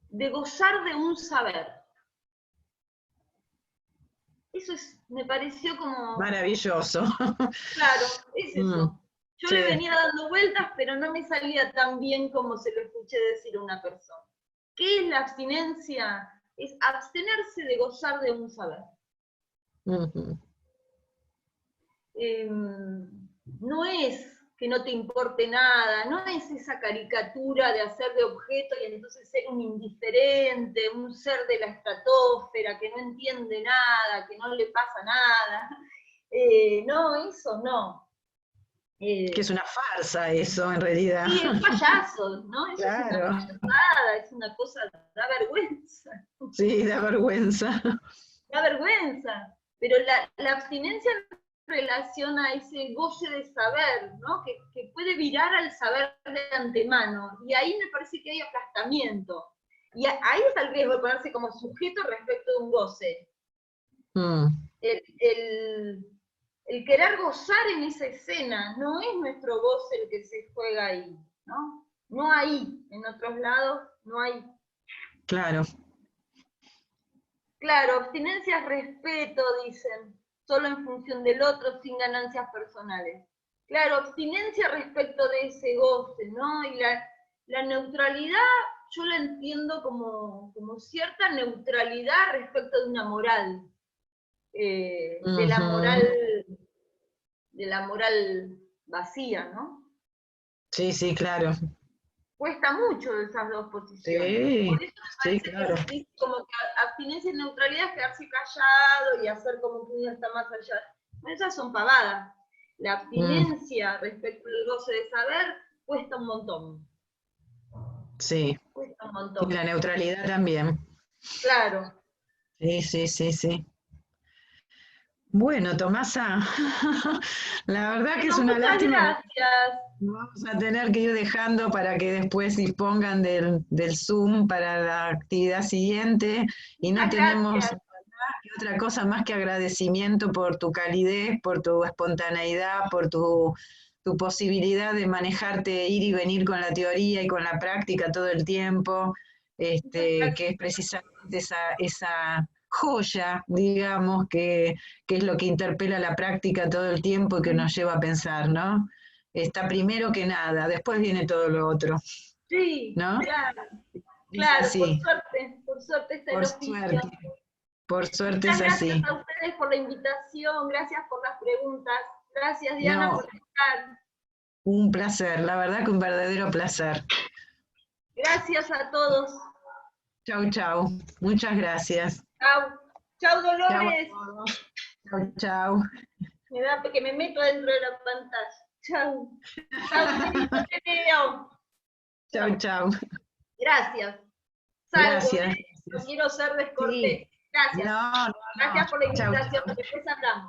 de gozar de un saber. Eso me pareció como... maravilloso. Claro, es eso. Yo le venía dando vueltas, pero no me salía tan bien como se lo escuché decir a una persona. ¿Qué es la abstinencia? es abstenerse de gozar de un saber. Ujú. No es que no te importe nada, no es esa caricatura de hacer de objeto y entonces ser un indiferente, un ser de la estratosfera que no entiende nada, que no le pasa nada. No, eso no. Que es una farsa eso, en realidad. Sí, es payaso, ¿no? Eso es una Claro, payasada, es una cosa, da vergüenza. sí, da vergüenza. Da vergüenza. Pero la abstinencia en relación a ese goce de saber, ¿no? Que puede virar al saber de antemano. Y ahí me parece que hay aplastamiento. Y ahí está el riesgo de ponerse como sujeto respecto de un goce. Mm. El querer gozar en esa escena, no es nuestro goce el que se juega ahí, ¿no? No hay, en otros lados, no hay. Claro. Claro, abstinencia es respeto, dicen, solo en función del otro, sin ganancias personales. Claro, abstinencia respecto de ese goce, ¿no? Y la neutralidad, yo la entiendo como cierta neutralidad respecto de una moral, de Ujú. la moral vacía, ¿no? Sí, sí, claro. Cuesta mucho esas dos posiciones. Sí, Por eso me sí, parece que claro. se dice como que abstinencia y neutralidad es quedarse callado y hacer como que uno está más allá. Esas son pavadas. La Mm, abstinencia respecto al goce de saber cuesta un montón. sí. Cuesta un Y la montón. neutralidad también. Claro. Sí, sí, sí, sí. Bueno, Tomasa, la verdad que es Bueno, una muchas lástima. gracias. Vamos a tener que ir dejando para que después dispongan del Zoom para la actividad siguiente y no Muchas tenemos gracias. otra cosa más que agradecimiento por tu calidez, por tu espontaneidad, por tu posibilidad de manejarte, ir y venir con la teoría y con la práctica todo el tiempo, Muchas gracias. que es precisamente esa joya, digamos, que es lo que interpela la práctica todo el tiempo y que nos lleva a pensar, ¿no? Está primero que nada, después viene todo lo otro, Sí, ¿no? claro, Es claro, así, por suerte está el por oficio. suerte, por suerte Muchas es gracias así. a ustedes por la invitación, gracias por las preguntas, gracias Diana No, por estar, un placer, la verdad que un verdadero placer. gracias a todos. Chau, chau. Muchas gracias. Chau, chau Chau a Dolores, todos. Chau, chau. me da que me meto dentro de la pantalla. Chau, chau, Tenito, te veo. Chau, Chau, chau. gracias. Salgo, Gracias. no Gracias. quiero ser descortés. Sí. Gracias, No, no, no. gracias por la Chau, invitación, chau. después hablamos.